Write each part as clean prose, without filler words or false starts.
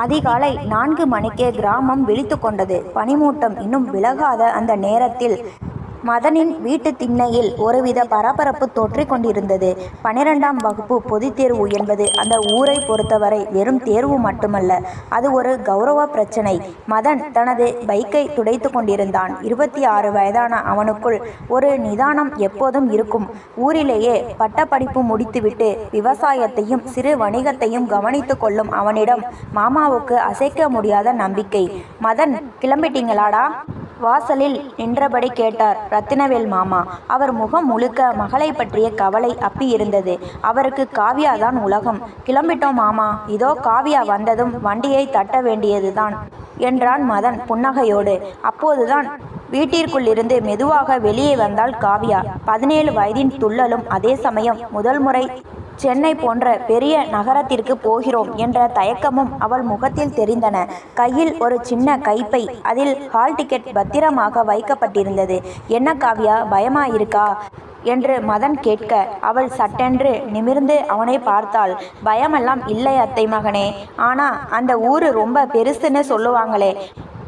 அதிகாலை 4 மணிக்கே கிராமம் விழித்து கொண்டது. பனிமூட்டம் இன்னும் விலகாத அந்த நேரத்தில் மதனின் வீட்டு திண்ணையில் ஒருவித பரபரப்பு தொற்றிக் கொண்டிருந்தது. 12ஆம் வகுப்பு பொதுத்தேர்வு என்பது அந்த ஊரை பொறுத்தவரை வெறும் தேர்வு மட்டுமல்ல, அது ஒரு கௌரவ பிரச்சனை. மதன் தனது பைக்கை துடைத்து கொண்டிருந்தான். 26 வயதான அவனுக்குள் ஒரு நிதானம் எப்போதும் இருக்கும். ஊரிலேயே பட்டப்படிப்பு முடித்துவிட்டு விவசாயத்தையும் சிறு வணிகத்தையும் கவனித்து கொள்ளும் அவனிடம் மாமாவுக்கு அசைக்க முடியாத நம்பிக்கை. மதன், கிளம்பிட்டீங்களாடா? வாசலில் நின்றபடி கேட்டார் ரத்தினவேல் மாமா. அவர் முகம் முழுக்க மகளை பற்றிய கவலை அப்பியிருந்தது. அவருக்கு காவியாதான் உலகம். கிளம்பிட்டோம் மாமா, இதோ காவியா வந்ததும் வண்டியை தட்ட வேண்டியதுதான் என்றான் மதன் புன்னகையோடு. அப்போதுதான் வீட்டிற்குள்ளிருந்து மெதுவாக வெளியே வந்தாள் காவியா. 17 வயதின் துள்ளலும், அதே சமயம் முதல் முறை சென்னை போன்ற பெரிய நகரத்திற்கு போகிறோம் என்ற தயக்கமும் அவள் முகத்தில் தெரிந்தன. கையில் ஒரு சின்ன கைப்பை, அதில் ஹால் டிக்கெட் பத்திரமாக வைக்கப்பட்டிருந்தது. என்ன காவியா, பயமா இருக்கா என்று மதன் கேட்க, அவள் சட்டென்று நிமிர்ந்து அவனை பார்த்தாள். பயமெல்லாம் இல்லை அத்தை மகனே, ஆனா அந்த ஊரு ரொம்ப பெருசுன்னு சொல்லுவாங்களே,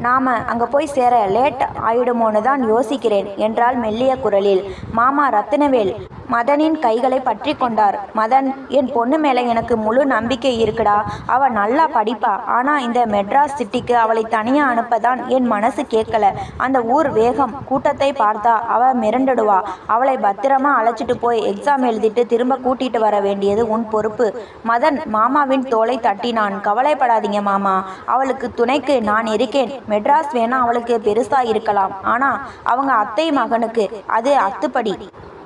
நாம அங்கே போய் சேர லேட் ஆயிடுமோன்னு தான் யோசிக்கிறேன் என்றாள் மெல்லிய குரலில். மாமா ரத்தினவேல் மதனின் கைகளை பற்றி கொண்டார். மதன், என் பொண்ணு மேலே எனக்கு முழு நம்பிக்கை இருக்குடா. அவள் நல்லா படிப்பா. ஆனால் இந்த மெட்ராஸ் சிட்டிக்கு அவளை தனியாக அனுப்பதான் என் மனசு கேட்கல. அந்த ஊர் வேகம், கூட்டத்தை பார்த்தா அவள் மிரண்டுடுவா. அவளை பத்திரமா அழைச்சிட்டு போய் எக்ஸாம் எழுதிட்டு திரும்ப கூட்டிட்டு வர வேண்டியது உன் பொறுப்பு. மதன் மாமாவின் தோளை தட்டினான். கவலைப்படாதீங்க மாமா, அவளுக்கு துணைக்கு நான் இருக்கேன். மெட்ராஸ் வேணா அவளுக்கு பெருசா இருக்கலாம், ஆனா அவங்க அத்தை மகனுக்கு அது அத்துப்படி.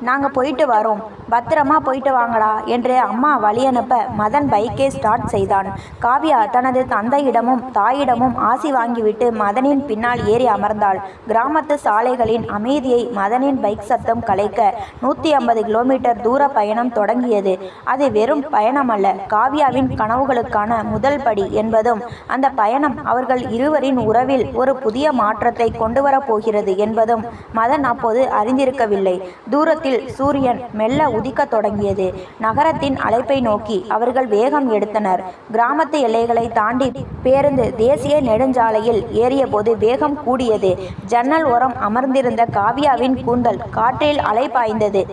நாங்கள் போயிட்டு வரோம், பத்திரமா போயிட்டு வாங்கடா என்று அம்மா வழியனுப்ப மதன் பைக்கை ஸ்டார்ட் செய்தான். காவியா தனது தந்தையிடமும் தாயிடமும் ஆசி வாங்கிவிட்டு மதனின் பின்னால் ஏறி அமர்ந்தாள். கிராமத்து சாலைகளின் அமைதியை மதனின் பைக் சத்தம் கலைக்க 150 கிலோமீட்டர் தூர பயணம் தொடங்கியது. அது வெறும் பயணமல்ல, காவியாவின் கனவுகளுக்கான முதல் படி என்பதும், அந்த பயணம் அவர்கள் இருவரின் உறவில் ஒரு புதிய மாற்றத்தை கொண்டு வரப் போகிறது என்பதும் மதன் அப்போது அறிந்திருக்கவில்லை. தூரத்தில் சூரியன் மெல்ல உதிக்க தொடங்கியது. நகரத்தின் அழைப்பை நோக்கி அவர்கள் வேகம் எடுத்தனர். கிராமத்து எல்லைகளை தாண்டி பேருந்து தேசிய நெடுஞ்சாலையில் ஏறியபோது வேகம் கூடியது. ஜன்னல் ஓரம் அமர்ந்திருந்த காவியாவின் கூந்தல் காற்றில் அலை பாய்ந்தது.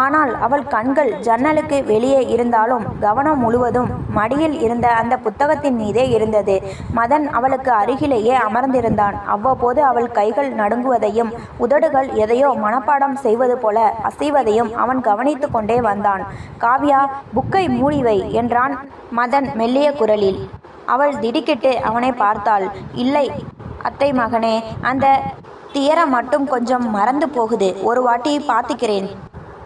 ஆனால் அவள் கண்கள் ஜன்னலுக்கு வெளியே இருந்தாலும் கவனம் முழுவதும் மடியில் இருந்த அந்த புத்தகத்தின் மீதே இருந்தது. மதன் அவளுக்கு அருகிலேயே அமர்ந்திருந்தான். அவ்வப்போது அவள் கைகள் நடுங்குவதையும் உதடுகள் எதையோ மனப்பாடம் செய்வது போல அசைவதையும் அவன் கவனித்து கொண்டே வந்தான். காவியா, புக்கை மூடிவை என்றான் மதன் மெல்லிய குரலில். அவள் திடுக்கிட்டு அவனை பார்த்தாள். இல்லை அத்தை மகனே, அந்த தியரம் மட்டும் கொஞ்சம் மறந்து போகுது, ஒரு வாட்டி பார்த்துக்கிறேன்.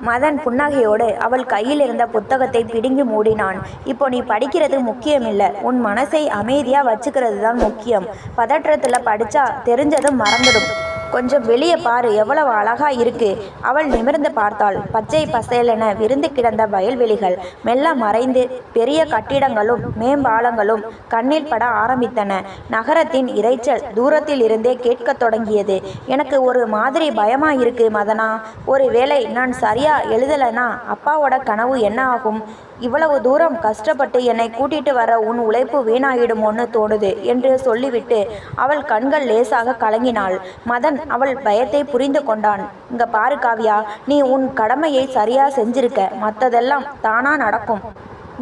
மதன் புன்னகையோடு அவள் கையில் இருந்த புத்தகத்தை பிடுங்கி மூடினான். இப்போ நீ படிக்கிறது முக்கியமில்லை, உன் மனசை அமைதியாக வச்சுக்கிறது தான் முக்கியம். பதற்றத்தில் படித்தா தெரிஞ்சதும் மறந்துடும். கொஞ்சம் வெளியே பாரு, எவ்வளவு அழகா இருக்கு. அவள் நிமிர்ந்து பார்த்தாள். பச்சை பசேலென விரிந்து கிடந்த வயல்வெளிகள் மெல்ல மறைந்து பெரிய கட்டிடங்களும் மேம்பாலங்களும் கண்ணில் பட ஆரம்பித்தன. நகரத்தின் இரைச்சல் தூரத்தில் இருந்தே கேட்கத் தொடங்கியது. எனக்கு ஒரு மாதிரி பயமா இருக்கு மதனா. ஒரு வேளை நான் சரியா எழுதலைன்னா அப்பாவோட கனவு என்ன ஆகும்? இவ்வளவு தூரம் கஷ்டப்பட்டு என்னை கூட்டிட்டு வர உன் உழைப்பு வீணாயிடுமோன்னு தோணுது என்று சொல்லிவிட்டு அவள் கண்கள் லேசாக கலங்கினாள். மதன் அவள் பயத்தை புரிந்து கொண்டான். இங்க பாரு காவியா, நீ உன் கடமையை சரியா செஞ்சிருக்க, மற்றதெல்லாம் தானா நடக்கும்.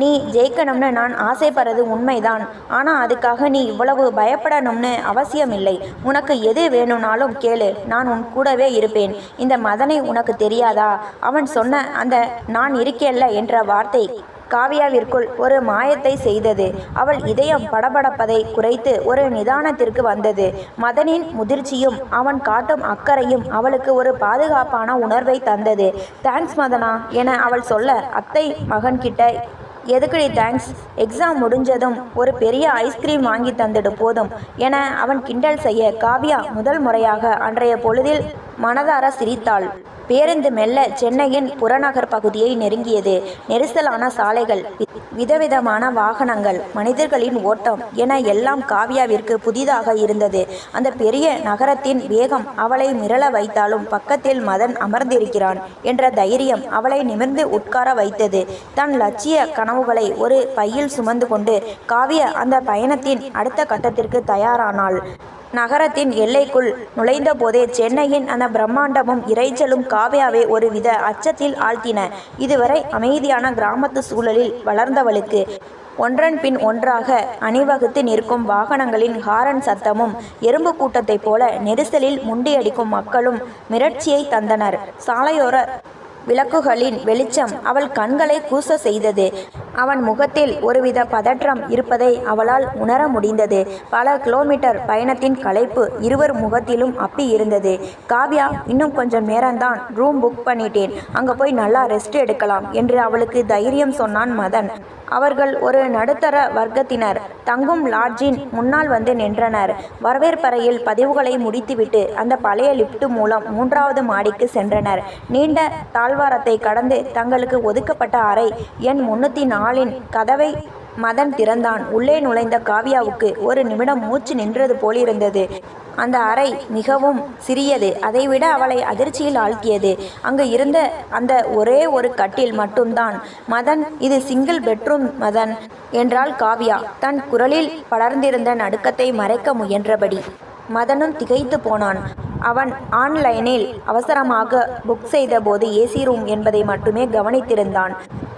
நீ ஜெயிக்கணும்னு நான் ஆசைப்படுறது உண்மைதான், ஆனால் அதுக்காக நீ இவ்வளவு பயப்படணும்னு அவசியமில்லை. உனக்கு எது வேணும்னாலும் கேளு, நான் உன் கூடவே இருப்பேன். இந்த மதனை உனக்கு தெரியாதா? அவன் சொன்ன அந்த நான் இருக்கேல்ல என்ற வார்த்தை காவியாவிற்குள் ஒரு மாயத்தை செய்தது. அவள் இதயம் படபடப்பதை குறைத்து ஒரு நிதானத்திற்கு வந்தது. மதனின் முதிர்ச்சியும் அவன் காட்டும் அக்கறையும் அவளுக்கு ஒரு பாதுகாப்பான உணர்வை தந்தது. தேங்க்ஸ் மதனா என அவள் சொல்ல, அத்தை மகன்கிட்ட எதுக்குடி தேங்க்ஸ்? எக்ஸாம் முடிஞ்சதும் ஒரு பெரிய ஐஸ்கிரீம் வாங்கி தந்துடு போதும் என அவன் கிண்டல் செய்ய, காவியா முதல் முறையாக அன்றைய பொழுதில் மனதார சிரித்தாள். பேருந்து மெல்ல சென்னையின் புறநகர் பகுதியை நெருங்கியது. நெரிசலான சாலைகள், விதவிதமான வாகனங்கள், மனிதர்களின் ஓட்டம் என எல்லாம் காவ்யாவிற்கு புதிதாக இருந்தது. அந்த பெரிய நகரத்தின் வேகம் அவளை மிரள வைத்தாலும் பக்கத்தில் மதன் அமர்ந்திருக்கிறான் என்ற தைரியம் அவளை நிமிர்ந்து உட்கார வைத்தது. தன் லட்சிய கனவுகளை ஒரு பையில் சுமந்து கொண்டு காவ்யா அந்த பயணத்தின் அடுத்த கட்டத்திற்கு தயாரானாள். நகரத்தின் எல்லைக்குள் நுழைந்த போதே சென்னையின் அந்த பிரம்மாண்டமும் இரைச்சலும் காவ்யாவை ஒருவித அச்சத்தில் ஆழ்த்தின. இதுவரை அமைதியான கிராமத்து சூழலில் வளர்ந்தவளுக்கு ஒன்றன் பின் ஒன்றாக அணிவகுத்து நிற்கும் வாகனங்களின் ஹாரன் சத்தமும் எறும்பு கூட்டத்தைப் போல நெரிசலில் முண்டியடிக்கும் மக்களும் மிரட்சியை தந்தனர். சாலையோர விளக்குகளின் வெளிச்சம் அவள் கண்களை கூச செய்தது. அவன் முகத்தில் ஒருவித பதற்றம் இருப்பதை அவளால் உணர முடிந்தது. பல கிலோமீட்டர் பயணத்தின் களைப்பு இருவர் முகத்திலும் அப்பி இருந்தது. காவ்யா, இன்னும் கொஞ்சம் நேரம்தான், ரூம் புக் பண்ணிட்டேன், அங்கே போய் நல்லா ரெஸ்ட் எடுக்கலாம் என்று அவளுக்கு தைரியம் சொன்னான் மதன். அவர்கள் ஒரு நடுத்தர வர்க்கத்தினர் தங்கும் லாட்ஜின் முன்னால் வந்து நின்றனர். வரவேற்பறையில் பதிவுகளை முடித்துவிட்டு அந்த பழைய லிப்ட் மூலம் 3வது மாடிக்கு சென்றனர். நீண்ட தாழ்வாரத்தை கடந்து தங்களுக்கு ஒதுக்கப்பட்ட அறை எண் 304 கதவை மதன் திறந்தான். உள்ளே நுழைந்த காவ்யாவுக்கு ஒரு நிமிடம் மூச்சு நின்றது போலிருந்தது. அந்த அறை மிகவும் சிறியது. அதைவிட அவளை அதிர்ச்சியில் ஆழ்த்தியது அங்கு இருந்த அந்த ஒரே ஒரு கட்டில் மட்டும்தான். மதன், இது சிங்கிள் பெட்ரூம் மதன் என்றாள் காவ்யா தன் குரலில் படர்ந்திருந்த நடுக்கத்தை மறைக்க முயன்றபடி. மதனும் திகைத்து போனான். அவன் ஆன்லைனில் அவசரமாக புக் செய்த போது ஏசி ரூம் என்பதை மட்டுமே கவனித்திருந்தான்.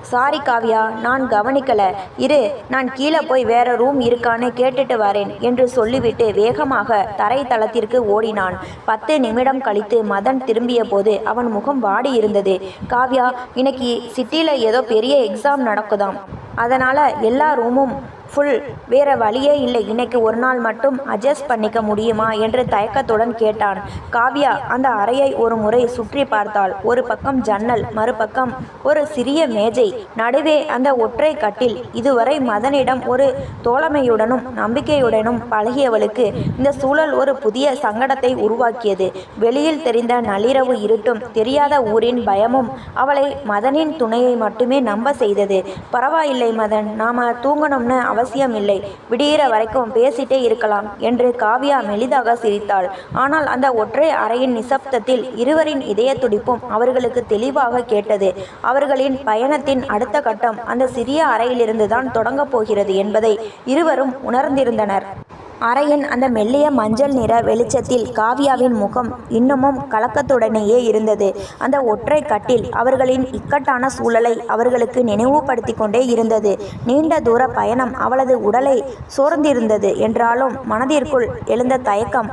சாரி காவ்யா, நான் கவனிக்கல, இரு, நான் கீழே போய் வேற ரூம் இருக்கான்னு கேட்டுட்டு வரேன் என்று சொல்லிவிட்டு வேகமாக தரை தளத்திற்கு ஓடினான். 10 நிமிடம் கழித்து மதன் திரும்பிய போது அவன் முகம் வாடி இருந்தது. காவ்யா, இன்னைக்கு சிட்டியில் ஏதோ பெரிய எக்ஸாம் நடக்குதாம், அதனால் எல்லா ரூமும் ஃபுல், வேற வழியே இல்லை, இன்னைக்கு ஒரு நாள் மட்டும் அட்ஜஸ்ட் பண்ணிக்க முடியுமா என்று தயக்கத்துடன் கேட்டான். காவ்யா அந்த அறையை ஒரு முறை சுற்றி பார்த்தாள். ஒரு பக்கம் ஜன்னல், மறுபக்கம் ஒரு சிறிய மேஜை, நடுவே அந்த ஒற்றை கட்டில். இதுவரை மதனிடம் ஒரு தோழமையுடனும் நம்பிக்கையுடனும் பழகியவளுக்கு இந்த சூழல் ஒரு புதிய சங்கடத்தை உருவாக்கியது. வெளியில் தெரிந்த நள்ளிரவு இருட்டும் தெரியாத ஊரின் பயமும் அவளை மதனின் துணையை மட்டுமே நம்ப செய்தது. பரவாயில்லை மதன், நாம தூங்கணும்னு அவசியம் இல்லை, விடிகிற வரைக்கும் பேசிட்டே இருக்கலாம் என்று காவ்யா மெலிதாக சிரித்தாள். ஆனால் அந்த ஒற்றை அறையின் நிசப்தத்தில் இருவரின் இதய துடிப்பும் அவர்களுக்கு தெளிவாக கேட்டது. அவர்களின் பயணத்தின் அடுத்த கட்டம் அந்த சிறிய அறையிலிருந்துதான் தொடங்கப் போகிறது என்பதை இருவரும் உணர்ந்திருந்தனர். அறையின் அந்த மெல்லிய மஞ்சள் நிற வெளிச்சத்தில் காவ்யாவின் முகம் இன்னமும் கலக்கத்துடனேயே இருந்தது. அந்த ஒற்றை கட்டில் அவர்களின் இக்கட்டான சூழலை அவர்களுக்கு நினைவுபடுத்தி கொண்டே இருந்தது. நீண்ட தூர பயணம் அவளது உடலை சோர்ந்திருந்தது என்றாலும் மனதிற்குள் எழுந்த தயக்கம்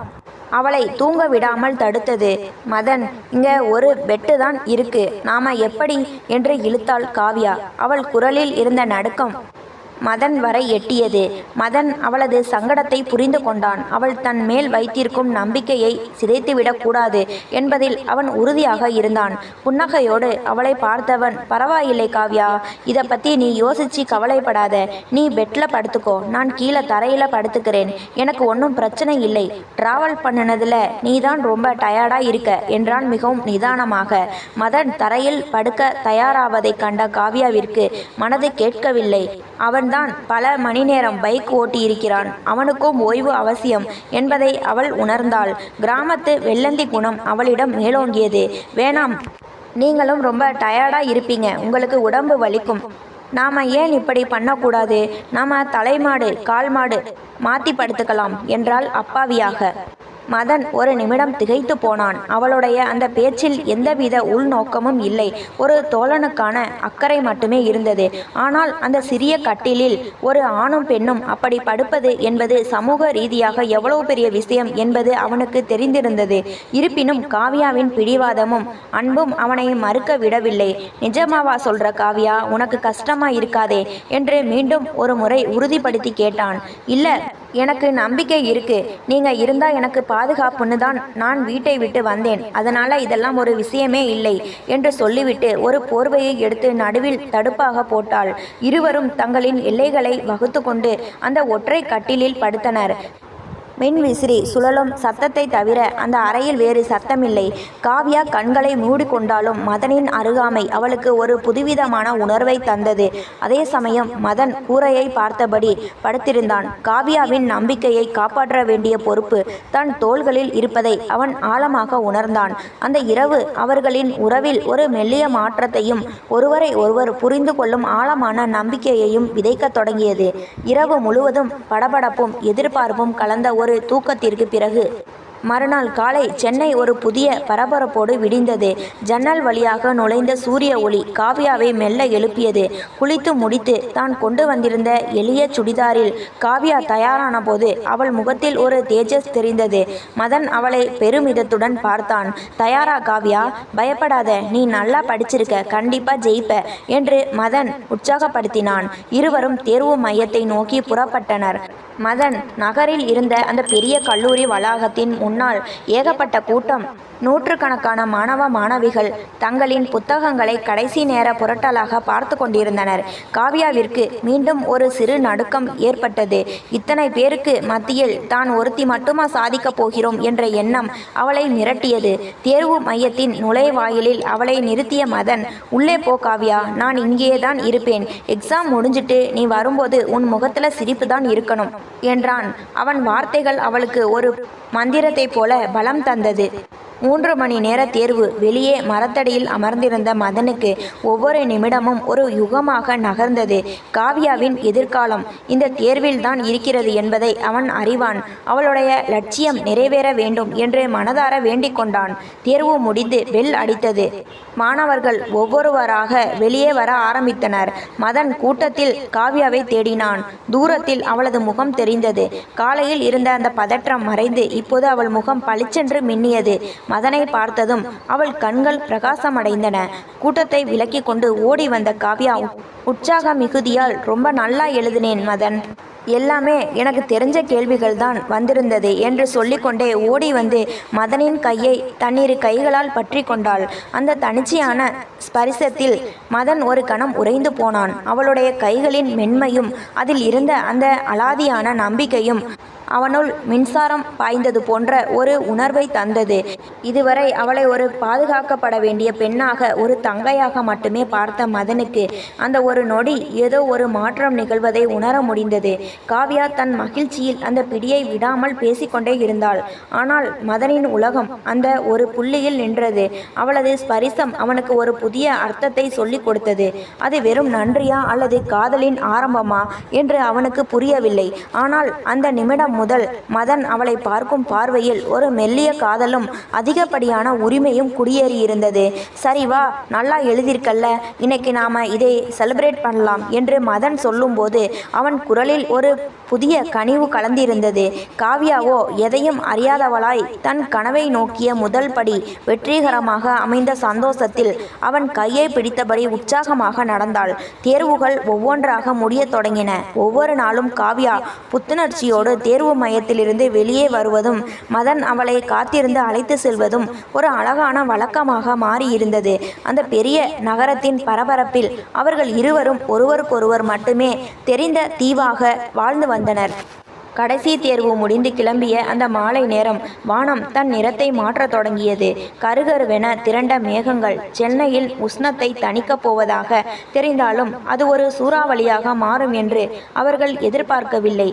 அவளை தூங்க விடாமல் தடுத்தது. மதன், இங்க ஒரு பெட்டு தான் இருக்கு, நாம எப்படி என்று இழுத்தாள் காவ்யா. அவள் குரலில் இருந்த நடுக்கம் மதன் வரை எட்டியது. மதன் அவளது சங்கடத்தை புரிந்து கொண்டான். அவள் தன் மேல் வைத்திருக்கும் நம்பிக்கையை சிதைத்துவிடக் கூடாது என்பதில் அவன் உறுதியாக இருந்தான். புன்னகையோடு அவளை பார்த்தவன், பரவாயில்லை காவ்யா, இதை பற்றி நீ யோசிச்சு கவலைப்படாத, நீ பெட்டில் படுத்துக்கோ, நான் கீழே தரையில் படுத்துக்கிறேன், எனக்கு ஒன்றும் பிரச்சனை இல்லை, டிராவல் பண்ணினதில் நீ தான் ரொம்ப டயர்டாக இருக்க என்றான் மிகவும் நிதானமாக. மதன் தரையில் படுக்க தயாராவதை கண்ட காவ்யாவிற்கு மனது கேட்கவில்லை. அவன்தான் பல மணி நேரம் பைக் ஓட்டியிருக்கிறான், அவனுக்கும் ஓய்வு அவசியம் என்பதை அவள் உணர்ந்தாள். கிராமத்து வெள்ளந்தி குணம் அவளிடம் மேலோங்கியது. வேணாம், நீங்களும் ரொம்ப டயர்டாக இருப்பீங்க, உங்களுக்கு உடம்பு வலிக்கும், நாம் ஏன் இப்படி பண்ணக்கூடாது, நாம் தலைமாடு கால் மாடு மாற்றி படுத்துக்கலாம் என்றாள் அப்பாவியாக. மதன் ஒரு நிமிடம் திகைத்து போனான். அவளுடைய அந்த பேச்சில் எந்தவித உள்நோக்கமும் இல்லை, ஒரு தோழனுக்கான அக்கறை மட்டுமே இருந்தது. ஆனால் அந்த சிறிய கட்டிலில் ஒரு ஆணும் பெண்ணும் அப்படி படுப்பது என்பது சமூக ரீதியாக எவ்வளவு பெரிய விஷயம் என்பது அவனுக்கு தெரிந்திருந்தது. இருப்பினும் காவ்யாவின் பிடிவாதமும் அன்பும் அவனை மறுக்க விடவில்லை. நிஜமாவா சொல்ற காவ்யா, உனக்கு கஷ்டமா இருக்காதே என்று மீண்டும் ஒரு முறை உறுதிப்படுத்தி கேட்டான். இல்ல, எனக்கு நம்பிக்கை இருக்கு, நீங்க இருந்தா எனக்கு பாதுகாப்புன்னு தான் நான் வீட்டை விட்டு வந்தேன், அதனால இதெல்லாம் ஒரு விஷயமே இல்லை என்று சொல்லிவிட்டு ஒரு போர்வையை எடுத்து நடுவில் தடுப்பாக போட்டாள். இருவரும் தங்களின் எல்லைகளை வகுத்து கொண்டு அந்த ஒற்றை கட்டிலில் படுத்தனர். மின் விசிறி சுழலும் சத்தத்தை தவிர அந்த அறையில் வேறு சத்தமில்லை. காவ்யா கண்களை மூடிக்கொண்டாலும் மதனின் அருகாமை அவளுக்கு ஒரு புதுவிதமான உணர்வை தந்தது. அதே சமயம் மதன் கூரையை பார்த்தபடி படுத்திருந்தான். காவ்யாவின் நம்பிக்கையை காப்பாற்ற வேண்டிய பொறுப்பு தன் தோள்களில் இருப்பதை அவன் ஆழமாக உணர்ந்தான். அந்த இரவு அவர்களின் உறவில் ஒரு மெல்லிய மாற்றத்தையும் ஒருவரை ஒருவர் புரிந்து கொள்ளும் ஆழமான நம்பிக்கையையும் விதைக்கத் தொடங்கியது. இரவு முழுவதும் படபடப்பும் எதிர்பார்ப்பும் கலந்த ஒரு தூக்கத்திற்கு பிறகு மறுநாள் காலை சென்னை ஒரு புதிய பரபரப்போடு விடிந்தது. ஜன்னல் வழியாக நுழைந்த சூரிய ஒளி காவ்யாவை மெல்ல எழுப்பியது. குளித்து முடித்து தான் கொண்டு வந்திருந்த எளிய சுடிதாரில் காவ்யா தயாரான போது அவள் முகத்தில் ஒரு தேஜஸ் தெரிந்தது. மதன் அவளை பெருமிதத்துடன் பார்த்தான். தயாரா காவ்யா? பயப்படாத, நீ நல்லா படிச்சிருக்க, கண்டிப்பா ஜெயிப்ப என்று மதன் உற்சாகப்படுத்தினான். இருவரும் தேர்வு மையத்தை நோக்கி புறப்பட்டனர். மதன் நகரில் இருந்த அந்த பெரிய கல்லூரி வளாகத்தின் முன்னால் ஏகப்பட்ட கூட்டம். நூற்றுக்கணக்கான மாணவ மாணவிகள் தங்களின் புத்தகங்களை கடைசி நேர புரட்டலாக பார்த்து கொண்டிருந்தனர். காவ்யாவிற்கு மீண்டும் ஒரு சிறு நடுக்கம் ஏற்பட்டது. இத்தனை பேருக்கு மத்தியில் தான் ஒருத்தி மட்டுமா சாதிக்கப் போகிறோம் என்ற எண்ணம் அவளை மிரட்டியது. தேர்வு மையத்தின் நுழைவாயிலில் அவளை நிறுத்திய மதன், உள்ளே போ காவ்யா, நான் இங்கேயே தான் இருப்பேன். எக்ஸாம் முடிஞ்சிட்டு நீ வரும்போது உன் முகத்துல சிரிப்பு தான் இருக்கணும் என்றான். அவன் வார்த்தைகள் அவளுக்கு ஒரு மந்திரத்தை போல பலம் தந்தது. 3 மணி நேர தேர்வு. வெளியே மரத்தடியில் அமர்ந்திருந்த மதனுக்கு ஒவ்வொரு நிமிடமும் ஒரு யுகமாக நகர்ந்தது. காவ்யாவின் எதிர்காலம் இந்த தேர்வில் தான் இருக்கிறது என்பதை அவன் அறிவான். அவளுடைய லட்சியம் நிறைவேற வேண்டும் என்று மனதார வேண்டிக் கொண்டான். தேர்வு முடிந்து பெல் அடித்தது. மாணவர்கள் ஒவ்வொருவராக வெளியே வர ஆரம்பித்தனர். மதன் கூட்டத்தில் காவ்யாவை தேடினான். தூரத்தில் அவளது முகம் தெரிந்தது. காலையில் இருந்த அந்த பதற்றம் மறைந்து இப்போது அவள் முகம் பளிச்சென்று மின்னியது. மதனை பார்த்ததும் அவள் கண்கள் பிரகாசமடைந்தன. கூட்டத்தை விலக்கி கொண்டு ஓடி வந்த காவ்யா உற்சாக மிகுதியால், ரொம்ப நல்லா எழுதினேன் மதன், எல்லாமே எனக்கு தெரிஞ்ச கேள்விகள் தான் வந்திருந்தது என்று சொல்லிக்கொண்டே ஓடி வந்து மதனின் கையை தன்னிரு கைகளால் பற்றி கொண்டாள். அந்த தனிச்சையான ஸ்பரிசத்தில் மதன் ஒரு கணம் உறைந்து போனான். அவளுடைய கைகளின் மென்மையும் அதில் இருந்த அந்த அலாதியான நம்பிக்கையும் அவனுள் மின்சாரம் பாய்ந்தது போன்ற ஒரு உணர்வை தந்தது. இதுவரை அவளை ஒரு பாதுகாக்கப்பட வேண்டிய பெண்ணாக, ஒரு தங்கையாக மட்டுமே பார்த்த மதனுக்கு அந்த ஒரு நொடி ஏதோ ஒரு மாற்றம் நிகழ்வதை உணர முடிந்தது. காவ்யா தன் மகிழ்ச்சியில் அந்த பிடியை விடாமல் பேசிக்கொண்டே இருந்தாள். ஆனால் மதனின் உலகம் அந்த ஒரு புள்ளியில் நின்றது. அவளது ஸ்பரிசம் அவனுக்கு ஒரு புதிய அர்த்தத்தை சொல்லிக் கொடுத்தது. அது வெறும் நன்றியா அல்லது காதலின் ஆரம்பமா என்று அவனுக்கு புரியவில்லை. ஆனால் அந்த நிமிடம் முதல் மதன் அவளை பார்க்கும் பார்வையில் ஒரு மெல்லிய காதலும் அதிகப்படியான உரிமையும் குடியேறியிருந்தது. சரி வா, நல்லா எழுதியிருக்கல்ல, இன்னைக்கு நாம இதை செலிப்ரேட் பண்ணலாம் என்று மதன் சொல்லும்போது அவன் குரலில் ஒரு புதிய கனிவு கலந்திருந்தது. காவ்யாவோ எதையும் அறியாதவளாய் தன் கனவை நோக்கிய முதல் படி வெற்றிகரமாக அமைந்த சந்தோஷத்தில் அவன் கையை பிடித்தபடி உற்சாகமாக நடந்தாள். தேர்வுகள் ஒவ்வொன்றாக முடியத் தொடங்கின. ஒவ்வொரு நாளும் காவ்யா புத்துணர்ச்சியோடு தேர்வு மையத்திலிருந்து வெளியே வருவதும் மதன் அவளை காத்திருந்து அழைத்து செல்வதும் ஒரு அழகான வழக்கமாக மாறியிருந்தது. அந்த பெரிய நகரத்தின் பரபரப்பில் அவர்கள் இருவரும் ஒருவருக்கொருவர் மட்டுமே தெரிந்த தீவாக வாழ்ந்து வந்தனர். கடைசி தேர்வு முடிந்து கிளம்பிய அந்த மாலை நேரம் வானம் தன் நிறத்தை மாற்றத் தொடங்கியது. கருகருவென திரண்ட மேகங்கள் சென்னையில் உஷ்ணத்தை தணிக்கப் போவதாக தெரிந்தாலும் அது ஒரு சூறாவளியாக மாறும் என்று அவர்கள் எதிர்பார்க்கவில்லை.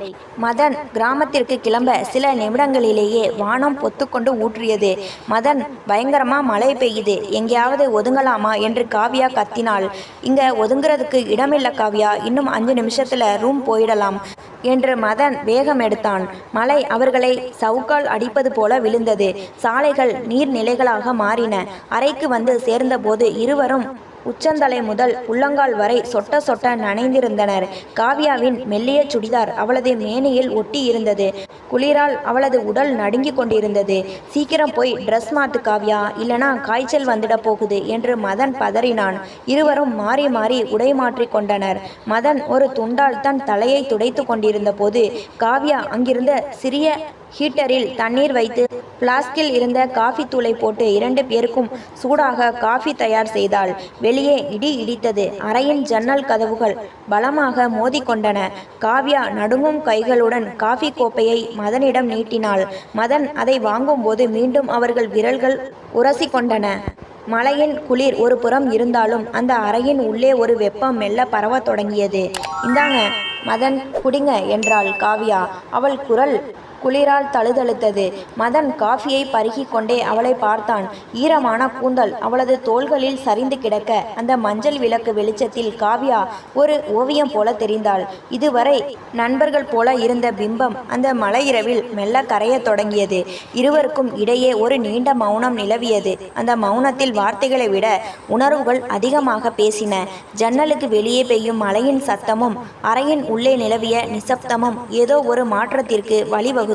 மதன் கிராமத்திற்கு கிளம்ப சில நிமிடங்களிலேயே வானம் பொத்துக்கொண்டு ஊற்றியது. மதன், பயங்கரமா மழை பெய்யுது, எங்கேயாவது ஒதுங்கலாமா என்று காவ்யா கத்தினாள். இங்க ஒதுங்கிறதுக்கு இடமில்ல காவ்யா, இன்னும் 5 நிமிஷத்துல ரூம் போயிடலாம் என்று மதன் வேகம் எடுத்தான். மழை அவர்களை சவுக்கால் அடிப்பது போல விழுந்தது. சாலைகள் நீர்நிலைகளாக மாறின. அறைக்கு வந்து சேர்ந்தபோது இருவரும் உச்சந்தலை முதல் உள்ளங்கால் வரை சொட்ட சொட்ட நனைந்திருந்தனர். காவ்யாவின் மெல்லிய சுடிதார் அவளது மேனியில் ஒட்டி இருந்தது. குளிரால் அவளது உடல் நடுங்கிக் கொண்டிருந்தது. சீக்கிரம் போய் ட்ரெஸ் மாத்து காவ்யா, இல்லனா காய்ச்சல் வந்துட போகுது என்று மதன் பதறினான். இருவரும் மாறி மாறி உடை மாற்றி கொண்டனர். மதன் ஒரு துண்டால் தன் தலையை துடைத்து கொண்டிருந்த போது காவ்யா அங்கிருந்த சிறிய ஹீட்டரில் தண்ணீர் வைத்து பிளாஸ்கில் இருந்த காஃபி தூளை போட்டு 2 பேருக்கும் சூடாக காஃபி தயார் செய்தாள். வெளியே இடி இடித்தது. அறையின் ஜன்னல் கதவுகள் பலமாக மோதிக்கொண்டன. காவ்யா நடுங்கும் கைகளுடன் காஃபி கோப்பையை மதனிடம் நீட்டினாள். மதன் அதை வாங்கும்போது மீண்டும் அவர்கள் விரல்கள் உரசிக்கொண்டன. மழையின் குளிர் ஒரு புறம் இருந்தாலும் அந்த அறையின் உள்ளே ஒரு வெப்பம் மெல்ல பரவத் தொடங்கியது. இந்தாங்க மதன், குடிங்க என்றாள் காவ்யா. அவள் குரல் குளிரால் தழுதழுத்தது. மதன் காஃபியை பருகி கொண்டே அவளை பார்த்தான். ஈரமான கூந்தல் அவளது தோள்களில் சரிந்து கிடக்க அந்த மஞ்சள் விளக்கு வெளிச்சத்தில் காவ்யா ஒரு ஓவியம் போல தெரிந்தாள். இதுவரை நண்பர்கள் போல இருந்த பிம்பம் அந்த மழையிரவில் மெல்ல கரையத் தொடங்கியது. இருவருக்கும் இடையே ஒரு நீண்ட மௌனம் நிலவியது. அந்த மௌனத்தில் வார்த்தைகளை விட உணர்வுகள் அதிகமாக பேசின. ஜன்னலுக்கு வெளியே பெய்யும் மழையின் சத்தமும் அறையின் உள்ளே நிலவிய நிசப்தமும் ஏதோ ஒரு மாற்றத்திற்கு வழிவகுத்தன.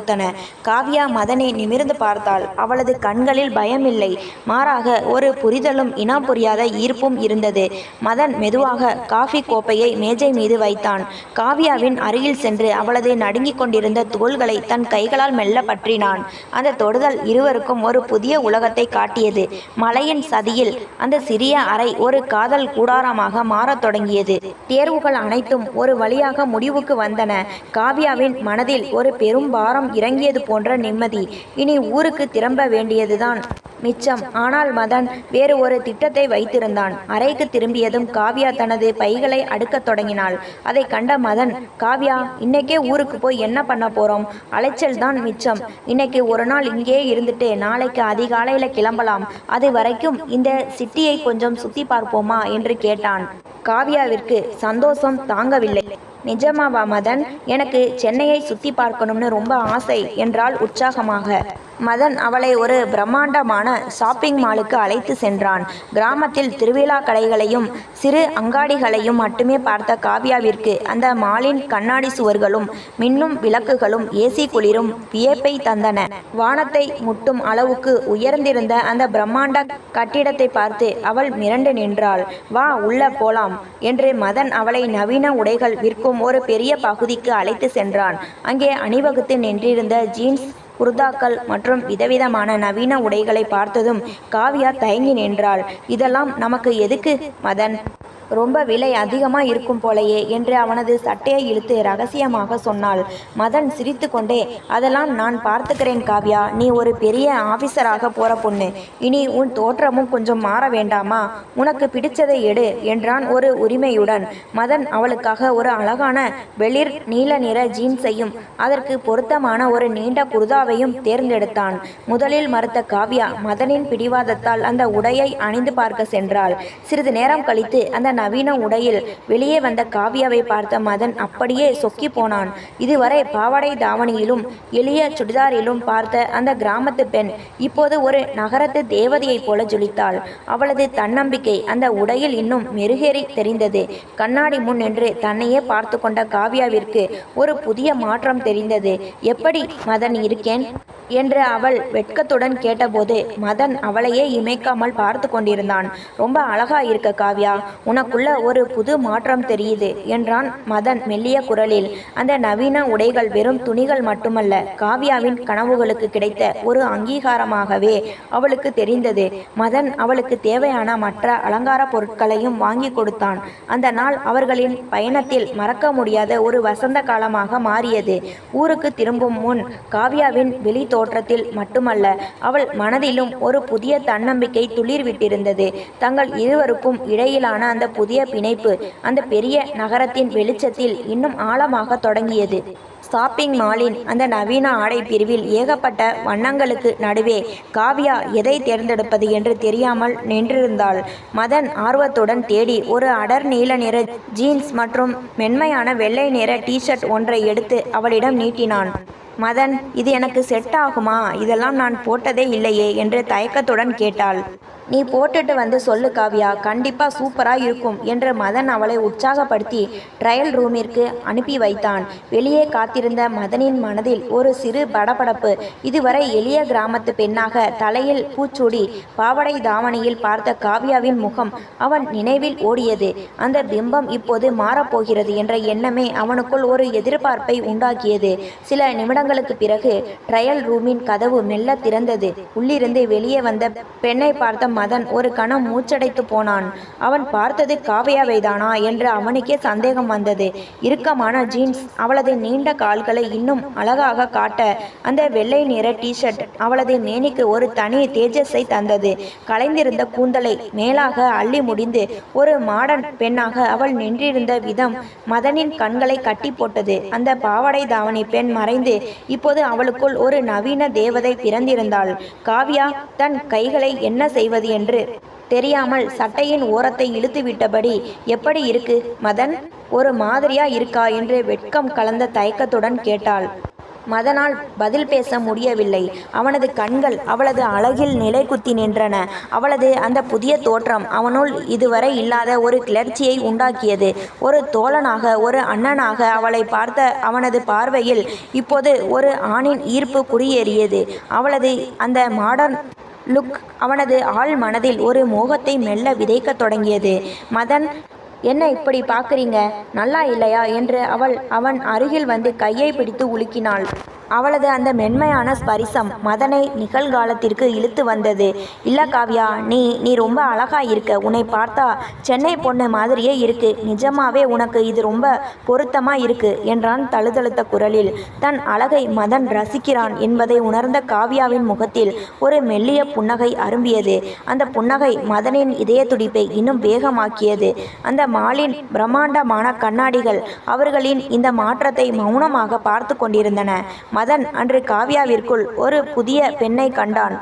காவ்யா மதனை நிமிர்ந்து பார்த்தாள். அவளது கண்களில் பயமில்லை, மாறாக ஒரு புரிதலும் இனம் புரியாத ஈர்ப்பும் இருந்தது. மதன் மெதுவாக காஃபி கோப்பையை மேஜை மீது வைத்தான். காவ்யாவின் அருகில் சென்று அவளது நடுங்கிக் கொண்டிருந்த தோள்களை தன் கைகளால் மெல்ல பற்றினான். அந்த தொடுதல் இருவருக்கும் ஒரு புதிய உலகத்தை காட்டியது. மலையின் சதியில் அந்த சிறிய அறை ஒரு காதல் கூடாரமாக மாறத் தொடங்கியது. தேர்வுகள் அனைத்தும் ஒரு வழியாக முடிவுக்கு வந்தன. காவ்யாவின் மனதில் ஒரு பெரும் பாரம் இறங்கியது போன்ற நிம்மதி. இனி ஊருக்கு திரும்ப வேண்டியதுதான் மிச்சம். ஆனால் மதன் வேறு ஒரு திட்டத்தை வைத்திருந்தான். அறைக்கு திரும்பியதும் காவ்யா தனது பைகளை அடுக்கத் தொடங்கினாள். அதை கண்ட மதன், காவ்யா, இன்னைக்கே ஊருக்கு போய் என்ன பண்ண போறோம்? அலைச்சல் தான் மிச்சம். இன்னைக்கு ஒரு நாள் இங்கே இருந்துட்டு நாளைக்கு அதிகாலையில கிளம்பலாம். அது வரைக்கும் இந்த சிட்டியை கொஞ்சம் சுத்தி பார்ப்போமா என்று கேட்டான். காவ்யாவிற்கு சந்தோஷம் தாங்கவில்லை. நிஜமாவா மதன்? எனக்கு சென்னையை சுத்தி பார்க்கணும்னு ரொம்ப ஆசை என்றாள் உற்சாகமாக. மதன் அவளை ஒரு பிரம்மாண்டமான ஷாப்பிங் மாலுக்கு அழைத்து சென்றான். கிராமத்தில் திருவிழா கடைகளையும் சிறு அங்காடிகளையும் மட்டுமே பார்த்த காவ்யாவிற்கு அந்த மாலின் கண்ணாடி சுவர்களும் மின்னும் விளக்குகளும் ஏசி குளிரும் வியப்பை தந்தன. வானத்தை முட்டும் அளவுக்கு உயர்ந்திருந்த அந்த பிரம்மாண்ட கட்டிடத்தை பார்த்து அவள் மிரண்டு நின்றாள். வா, உள்ள போலாம் என்று மதன் அவளை நவீன உடைகள் விற்கும் ஒரு பெரிய பகுதிக்கு அழைத்து சென்றான். அங்கே அணிவகுத்து நின்றிருந்த ஜீன்ஸ், குர்தாக்கள் மற்றும் விதவிதமான நவீன உடைகளை பார்த்ததும் காவ்யா தயங்கி நின்றாள். இதெல்லாம் நமக்கு எதுக்கு மதன்? ரொம்ப விலை அதிகமாக இருக்கும் போலையே என்று அவனது சட்டையை இழுத்து ரகசியமாக சொன்னாள். மதன் சிரித்து கொண்டே, அதெல்லாம் நான் பார்த்துக்கிறேன் காவ்யா, நீ ஒரு பெரிய ஆஃபீஸராக போற பொண்ணு. இனி உன் தோற்றமும் கொஞ்சம் மாற வேண்டாமா? உனக்கு பிடிச்சதை எடு என்றான் ஒரு உரிமையுடன். மதன் அவளுக்காக ஒரு அழகான வெளிர் நீல நிற ஜீன்ஸையும் அதற்கு பொருத்தமான ஒரு நீண்ட குர்தாவையும் தேர்ந்தெடுத்தான். முதலில் மறுத்த காவ்யா மதனின் பிடிவாதத்தால் அந்த உடையை அணிந்து பார்க்க சென்றாள். சிறிது நேரம் கழித்து அந்த நவீன உடையில் வெளியே வந்த காவ்யாவை பார்த்த மதன் அப்படியே சொக்கி போனான். இதுவரை பாவாடை தாவணியிலும் எளிய சுடிதாரிலும் பார்த்த அந்த கிராமத்து பெண் இப்போது ஒரு நகரத்து தேவதையைப் போல ஜொலித்தாள். அவளது தன்னம்பிக்கை அந்த உடையில் இன்னும் மெருகேறி தெரிந்தது. கண்ணாடி முன் நின்று தன்னையே பார்த்து கொண்ட காவ்யாவிற்கு ஒரு புதிய மாற்றம் தெரிந்தது. எப்படி மதன் இருக்கேன் என்று அவள் வெட்கத்துடன் கேட்டபோது மதன் அவளையே இமைக்காமல் பார்த்து கொண்டிருந்தான். ரொம்ப அழகா இருக்க காவ்யா, உனக்குள்ள ஒரு புது மாற்றம் தெரியுது என்றான் மதன் மெல்லிய குரலில். அந்த நவீன உடைகள் வெறும் துணிகள் மட்டுமல்ல, காவ்யாவின் கனவுகளுக்கு கிடைத்த ஒரு அங்கீகாரமாகவே அவளுக்கு தெரிந்தது. மதன் அவளுக்கு தேவையான மற்ற அலங்கார பொருட்களையும் வாங்கி கொடுத்தான். அந்த நாள் அவர்களின் பயணத்தில் மறக்க முடியாத ஒரு வசந்த காலமாக மாறியது. ஊருக்கு திரும்பும் முன் காவ்யாவின் வெளி தோற்றத்தில் மட்டுமல்ல, அவள் மனதிலும் ஒரு புதிய தன்னம்பிக்கை துளிர் விட்டிருந்தது. தங்கள் இருவருக்கும் இடையிலான அந்த புதிய பிணைப்பு அந்த பெரிய நகரத்தின் வெளிச்சத்தில் இன்னும் ஆழமாக தொடங்கியது. ஷாப்பிங் மாலின் அந்த நவீன ஆடை பிரிவில் ஏகப்பட்ட வண்ணங்களுக்கு நடுவே காவ்யா எதை தேர்ந்தெடுப்பது என்று தெரியாமல் நின்றிருந்தாள். மதன் ஆர்வத்துடன் தேடி ஒரு அடர் நீல நிற ஜீன்ஸ் மற்றும் மென்மையான வெள்ளை நிற டிஷர்ட் ஒன்றை எடுத்து அவளிடம் நீட்டினான். மதன், இது எனக்கு செட் ஆகுமா? இதெல்லாம் நான் போட்டதே இல்லையே என்று தயக்கத்துடன் கேட்டாள். நீ போட்டுட்டு வந்து சொல்லு காவ்யா, கண்டிப்பா சூப்பரா இருக்கும் என்று மதன் அவளை உற்சாகப்படுத்தி ட்ரையல் ரூமிற்கு அனுப்பி வைத்தான். வெளியே காத்திருந்த மதனின் மனதில் ஒரு சிறு படபடப்பு. இதுவரை எளிய கிராமத்து பெண்ணாக தலையில் பூச்சூடி பாவடை தாவணியில் பார்த்த காவ்யாவின் முகம் அவன் நினைவில் ஓடியது. அந்த பிம்பம் இப்போது மாறப்போகிறது என்ற எண்ணமே அவனுக்குள் ஒரு எதிர்பார்ப்பை உண்டாக்கியது. சில நிமிடங்கள் நிமிடங்களுக்கு பிறகு ட்ரையல் ரூமின் கதவு மெல்ல திறந்தது. உள்ளிருந்து வெளியே வந்த பெண்ணை பார்த்த மதன் ஒரு கணம் மூச்சடைத்து போனான். அவன் பார்த்தது காவ்யாவைதானா என்று அவனுக்கே சந்தேகம் வந்தது. இறுக்கமான ஜீன்ஸ், அவளது நீண்ட கால்களை இன்னும் அழகாக காட்ட அந்த வெள்ளை நிற டிஷர்ட் அவளது மேனிக்கு ஒரு தனி தேஜஸை தந்தது. கலைந்திருந்த கூந்தலை மேலாக அள்ளி முடிந்து ஒரு மாடர்ன் பெண்ணாக அவள் நின்றிருந்த விதம் மதனின் கண்களை கட்டி போட்டது. அந்த பாவாடை தாவணி பெண் மறைந்து இப்போது அவளுக்குள் ஒரு நவீன தேவதை பிறந்திருந்தாள். காவ்யா தன் கைகளை என்ன செய்வது என்று தெரியாமல் சட்டையின் ஓரத்தை இழுத்து விட்டபடி, எப்படி இருக்கு மதன், ஒரு மாதிரியா இருக்கா என்று வெட்கம் கலந்த தயக்கத்துடன் கேட்டாள். மதனால் பதில் பேச முடியவில்லை. அவனது கண்கள் அவளது அழகில் நிலை குத்தி நின்றன. அவளது அந்த புதிய தோற்றம் அவனுள் இதுவரை இல்லாத ஒரு கிளர்ச்சியை உண்டாக்கியது. ஒரு தோழனாக, ஒரு அண்ணனாக அவளை பார்த்த அவனது பார்வையில் இப்போது ஒரு ஆணின் ஈர்ப்பு குடியேறியது. அவளது அந்த மாடர்ன் லுக் அவனது ஆழ் மனதில் ஒரு மோகத்தை மெல்ல விதைக்கத் தொடங்கியது. மதன், என்ன இப்படி பார்க்குறீங்க, நல்லா இல்லையா என்று அவன் அருகில் வந்து கையை பிடித்து உலுக்கினாள். அவளது அந்த மென்மையான ஸ்பரிசம் மதனை நிகழ்காலத்திற்கு இழுத்து வந்தது. இல்லை காவ்யா, நீ ரொம்ப அழகா இருக்க. உன்னை பார்த்தா சென்னை பொண்ணு மாதிரியே இருக்கு. நிஜமாவே உனக்கு இது ரொம்ப பொருத்தமா இருக்கு என்றான் தழுதழுத்த குரலில். தன் அழகை மதன் ரசிக்கிறான் என்பதை உணர்ந்த காவ்யாவின் முகத்தில் ஒரு மெல்லிய புன்னகை அரும்பியது. அந்த புன்னகை மதனின் இதய துடிப்பை இன்னும் வேகமாக்கியது. அந்த மாலின் பிரம்மாண்டமான கண்ணாடிகள் அவர்களின் இந்த மாற்றத்தை மௌனமாக பார்த்து கொண்டிருந்தன. மதன் அன்று காவ்யாவிற்குள் ஒரு புதிய பெண்ணை கண்டான்.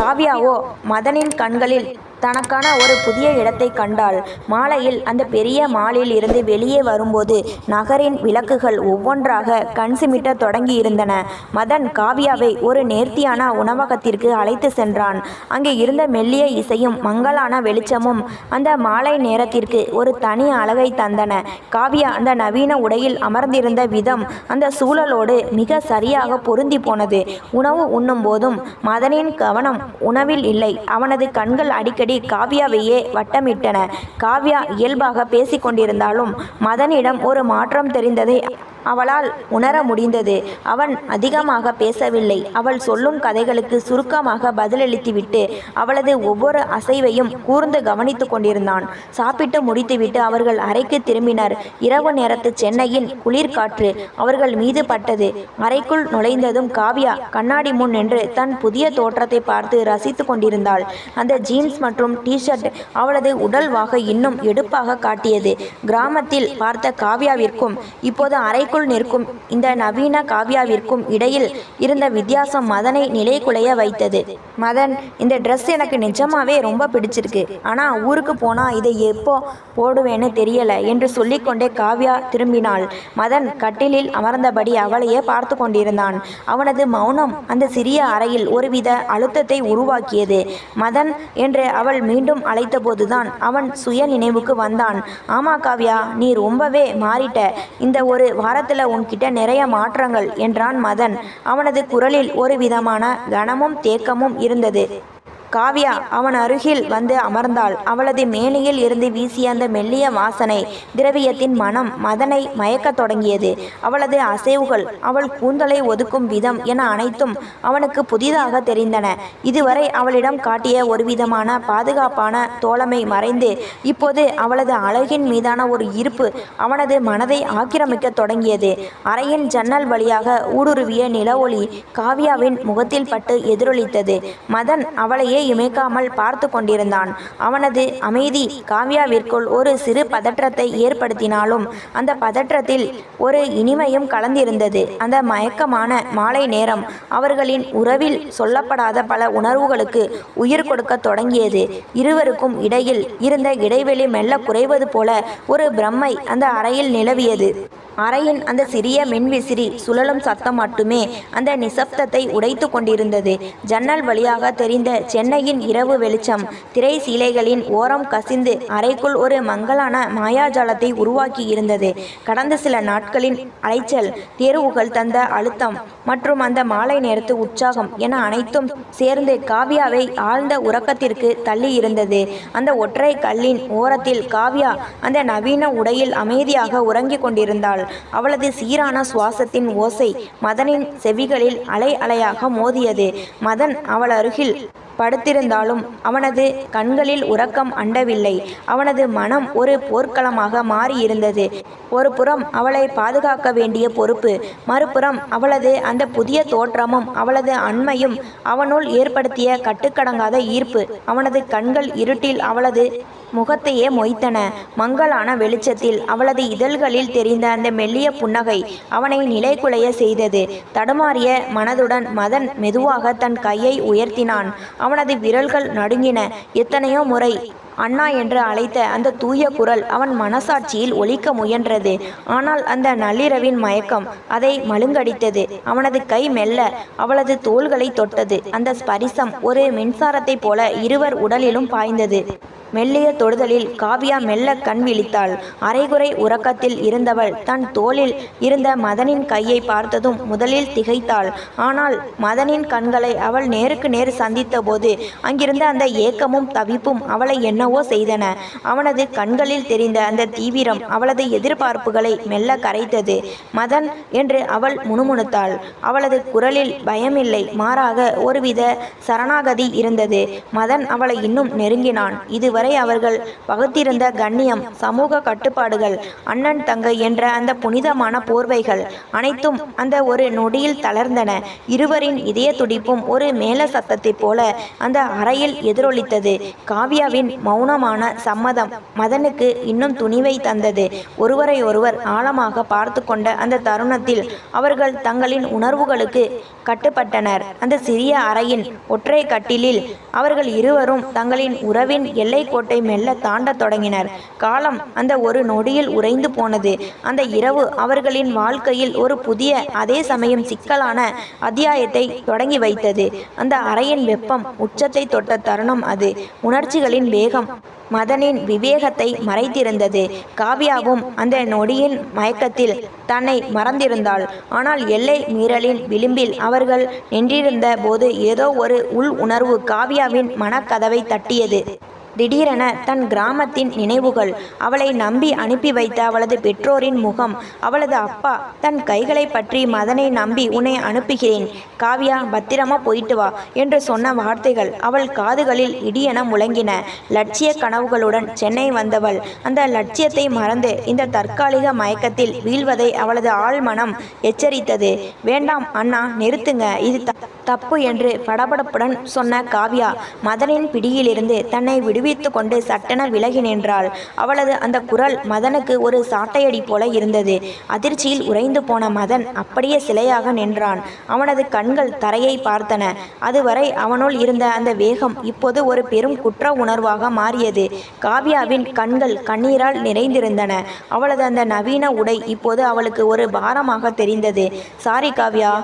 காவ்யாவோ மதனின் கண்களில் தனக்கான ஒரு புதிய இடத்தை கண்டாள். மாலையில் அந்த பெரிய மாலில் இருந்து வெளியே வரும்போது நகரின் விளக்குகள் ஒவ்வொன்றாக கண் சிமிட்ட தொடங்கி இருந்தன. மதன் காவ்யாவை ஒரு நேர்த்தியான உணவகத்திற்கு அழைத்து சென்றான். அங்கே இருந்த மெல்லிய இசையும் மங்கலான வெளிச்சமும் அந்த மாலை நேரத்திற்கு ஒரு தனி அழகை தந்தன. காவ்யா அந்த நவீன உடையில் அமர்ந்திருந்த விதம் அந்த சூழலோடு மிக சரியாக பொருந்தி போனது. உணவு உண்ணும் போதும் மதனின் கவனம் உணவில் இல்லை. அவனது கண்கள் அடிக்கடி காவ்யாவையே வட்டமிட்டன. காவ்யா இயல்பாக பேசிக்கொண்டிருந்தாலும் மதனிடம் ஒரு மாற்றம் தெரிந்ததை அவளால் உணர முடிந்தது. அவன் அதிகமாக பேசவில்லை. அவள் சொல்லும் கதைகளுக்கு சுருக்கமாக பதிலளித்துவிட்டு அவளது ஒவ்வொரு அசைவையும் கூர்ந்து கவனித்து கொண்டிருந்தான். சாப்பிட்டு முடித்துவிட்டு அவர்கள் அறைக்கு திரும்பினர். இரவு நேரத்து சென்னையின் குளிர்காற்று அவர்கள் மீது பட்டது. அறைக்குள் நுழைந்ததும் காவ்யா கண்ணாடி முன் நின்று தன் புதிய தோற்றத்தை பார்த்து ரசித்து கொண்டிருந்தாள். அந்த ஜீன்ஸ் மற்றும் டிஷர்ட் அவளது உடல்வாக இன்னும் எடுப்பாக காட்டியது. கிராமத்தில் பார்த்த காவ்யாவிற்கும் இப்போது அறைக்குள் நிற்கும் இந்த நவீன காவ்யாவிற்கும் இடையில் இருந்த வித்தியாசம் மதனை நிலைகுலைய வைத்தது. மதன், இந்த ட்ரெஸ் எனக்கு நிஜமாவே ரொம்ப பிடிச்சிருக்கு. ஆனால் ஊருக்கு போனால் இதை எப்போ போடுவேன்னு தெரியல என்று சொல்லிக்கொண்டே காவ்யா திரும்பினாள். மதன் கட்டிலில் அமர்ந்தபடி அவளையே பார்த்து கொண்டிருந்தான். அவனது மௌனம் அந்த சிறிய அறையில் ஒருவித அழுத்தத்தை உருவாக்கியது. மதன் என்று அவள் மீண்டும் அழைத்த போதுதான் அவன் சுய நினைவுக்கு வந்தான். ஆமா காவ்யா, நீ ரொம்பவே மாறிட்ட. இந்த ஒரு வாரத்தில் உன்கிட்ட நிறைய மாற்றங்கள் என்றான் மதன். அவனது குரலில் ஒரு விதமான கனமும் தேக்கமும் இருந்தது. காவ்யா அவன் அருகில் வந்து அமர்ந்தாள். அவளது மேனியில் இருந்து வீசிய அந்த மெல்லிய வாசனை திரவியத்தின் மனம் மதனை மயக்கத் தொடங்கியது. அவளது அசைவுகள், அவள் கூந்தலை ஒதுக்கும் விதம் என அனைத்தும் அவனுக்கு புதிதாக தெரிந்தன. இதுவரை அவளிடம் காட்டிய ஒருவிதமான பாதுகாப்பான தோழமை மறைந்து இப்போது அவளது அழகின் மீதான ஒரு ஈர்ப்பு அவனது மனதை ஆக்கிரமிக்க தொடங்கியது. அறையின் ஜன்னல் வழியாக ஊடுருவிய நிலவொளி காவ்யாவின் முகத்தில் பட்டு எதிரொலித்தது. மதன் அவளையே இமைக்காமல் பார்த்து கொண்டிருந்தான். அவனது அமைதி காவ்யாவிற்குள் ஒரு சிறு பதற்றத்தை ஏற்படுத்தினாலும் அந்த பதற்றத்தில் ஒரு இனிமையும் கலந்திருந்தது. அந்த மயக்கமான மாலை நேரம் அவர்களின் உறவில் சொல்லப்படாத பல உணர்வுகளுக்கு உயிர் கொடுக்க தொடங்கியது. இருவருக்கும் இடையில் இருந்த இடைவெளி மெல்ல குறைவது போல ஒரு பிரம்மை அந்த அறையில் நிலவியது. அறையின் அந்த சிறிய மின்விசிறி சுழலும் சத்தம் மட்டுமே அந்த நிசப்தத்தை உடைத்து கொண்டிருந்தது. ஜன்னல் வழியாக தெரிந்த சென்னையின் இரவு வெளிச்சம் திரை சீலைகளின் ஓரம் கசிந்து அறைக்குள் ஒரு மங்கலான மாயாஜாலத்தை உருவாக்கி இருந்தது. கடந்த சில நாட்களின் அலைச்சல், தேர்வுகள் தந்த அழுத்தம் மற்றும் அந்த மாலை நேரத்து உற்சாகம் என அனைத்தும் சேர்ந்து காவ்யாவை ஆழ்ந்த உறக்கத்திற்கு தள்ளி இருந்தது. அந்த ஒற்றை கல்லின் ஓரத்தில் காவ்யா அந்த நவீன உடையில் அமைதியாக உறங்கிக் கொண்டிருந்தாள். அவளது சீரான சுவாசத்தின் ஓசை மதனின் செவிகளில் அலை அலையாக மோதியது. மதன் அவள் அருகில் படுத்திருந்தாலும் அவனது கண்களில் உறக்கம் அண்டவில்லை. அவனது மனம் ஒரு போர்க்களமாக மாறியிருந்தது. ஒரு புறம் அவளை பாதுகாக்க வேண்டிய பொறுப்பு, மறுபுறம் அவளது அந்த புதிய தோற்றமும் அவளது அண்மையும் அவனுள் ஏற்படுத்திய கட்டுக்கடங்காத ஈர்ப்பு. அவனது கண்கள் இருட்டில் அவளது முகத்தையே மொய்த்தன. மங்கலான வெளிச்சத்தில் அவளது இதழ்களில் தெரிந்த அந்த மெல்லிய புன்னகை அவனை நிலைகுலைய செய்தது. தடுமாறிய மனதுடன் மதன் மெதுவாக தன் கையை உயர்த்தினான். அவனது விரல்கள் நடுங்கின. எத்தனையோ முறை அண்ணா என்று அழைத்த அந்த தூய குரல் அவன் மனசாட்சியில் ஒலிக்க முயன்றது. ஆனால் அந்த நள்ளிரவின் மயக்கம் அதை மழுங்கடித்தது. அவனது கை மெல்ல அவளது தோள்களை தொட்டது. அந்த ஸ்பரிசம் ஒரு மின்சாரத்தைப் போல இருவர் உடலிலும் பாய்ந்தது. மெல்லிய தொடுதலில் காவ்யா மெல்ல கண் விழித்தாள். அரைகுறை உறக்கத்தில் இருந்தவள் தன் தோளில் இருந்த மதனின் கையை பார்த்ததும் முதலில் திகைத்தாள். ஆனால் மதனின் கண்களை அவள் நேருக்கு நேர் சந்தித்த போது அங்கிருந்த அந்த ஏக்கமும் தவிப்பும் அவளை என்னவோ செய்தன. அவனது கண்களில் தெரிந்த அந்த தீவிரம் அவளது எதிர்பார்ப்புகளை மெல்ல கரைத்தது. மதன் என்று அவள் முணுமுணுத்தாள். அவளது குரலில் பயமில்லை, மாறாக ஒருவித சரணாகதி இருந்தது. மதன் அவளை இன்னும் நெருங்கினான். இதுவரை அவர்கள் வகுத்திருந்த கண்ணியம், சமூக கட்டுப்பாடுகள், அண்ணன் தங்கை என்ற அந்த புனிதமான போர்வைகள் அனைத்தும் அந்த ஒரு நொடியில் தளர்ந்தன. இருவரின் இதய துடிப்பும் ஒரு மேல சத்தத்தைப் போல அந்த அறையில் எதிரொலித்தது. காவ்யாவின் மௌனமான சம்மதம் மதனுக்கு இன்னும் துணிவை தந்தது. ஒருவரை ஒருவர் ஆழமாக பார்த்து கொண்ட அந்த தருணத்தில் அவர்கள் தங்களின் உணர்வுகளுக்கு கட்டுப்பட்டனர். அந்த சிறிய அறையின் ஒற்றை கட்டிலில் அவர்கள் இருவரும் தங்களின் உறவின் எல்லை கோட்டை மெல்ல தாண்டத் தொடங்கினர். காலம் அந்த ஒரு நொடியில் உறைந்து போனது. அந்த இரவு அவர்களின் வாழ்க்கையில் ஒரு புதிய, அதே சமயம் சிக்கலான அத்தியாயத்தை தொடங்கி வைத்தது. அந்த அறையின் வெப்பம் உச்சத்தை தொட்ட தருணம் அது. உணர்ச்சிகளின் வேகம் மதனின் விவேகத்தை மறைத்திருந்தது. காவ்யாவும் அந்த நொடியின் மயக்கத்தில் தன்னை மறந்திருந்தாள். ஆனால் எல்லை மீறலின் விளிம்பில் அவர்கள் நின்றிருந்த போது ஏதோ ஒரு உள் உணர்வு காவ்யாவின் மனக்கதவை தட்டியது. திடீரென தன் கிராமத்தின் நினைவுகள், அவளை நம்பி அனுப்பி வைத்த அவளது பெற்றோரின் முகம், அவளது அப்பா தன் கைகளை பற்றி மதனை நம்பி உன்னை அனுப்புகிறேன் காவ்யா, பத்திரமா போயிட்டு வா என்று சொன்ன வார்த்தைகள் அவள் காதுகளில் இடியென முழங்கின. லட்சிய கனவுகளுடன் சென்னை வந்தவள் அந்த லட்சியத்தை மறந்து இந்த தற்காலிக மயக்கத்தில் வீழ்வதை அவளது ஆழ்மனம் எச்சரித்தது. வேண்டாம் அண்ணா, நிறுத்துங்க, இது தப்பு என்று படபடப்புடன் சொன்ன காவ்யா மதனின் பிடியிலிருந்து தன்னை விடுவித்து கொண்டு சட்டென விலகி நின்றாள். அவளது அந்த குரல் மதனுக்கு ஒரு சாட்டையடி போல இருந்தது. அதிர்ச்சியில் உறைந்து போன மதன் அப்படியே சிலையாக நின்றான். அவனது கண்கள் தரையை பார்த்தன. அதுவரை அவனுள் இருந்த அந்த வேகம் இப்போது ஒரு பெரும் குற்ற உணர்வாக மாறியது. காவ்யாவின் கண்கள் கண்ணீரால் நிறைந்திருந்தன. அவளது அந்த நவீன உடை இப்போது அவளுக்கு ஒரு பாரமாக தெரிந்தது. சாரி காவ்யா,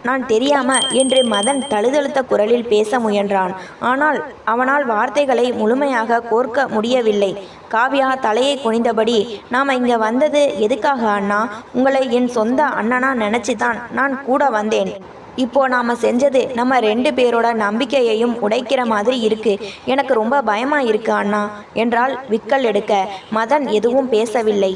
நான் தெரியாம என்று மதன் தழுதழுத்த குரலில் பேச முயன்றான். ஆனால் அவனால் வார்த்தைகளை முழுமையாக கோர்க்க முடியவில்லை. காவ்யா தலையை குனிந்தபடி, நாம இங்க வந்தது எதுக்காக அண்ணா? உங்களை என் சொந்த அண்ணனா நினைச்சுதான் நான் கூட வந்தேன். இப்போ நாம செஞ்சது நம்ம 2 பேரோட நம்பிக்கையையும் உடைக்கிற மாதிரி இருக்கு. எனக்கு ரொம்ப பயமா இருக்கு அண்ணா என்றால் விக்கல் எடுக்க. மதன் எதுவும் பேசவில்லை.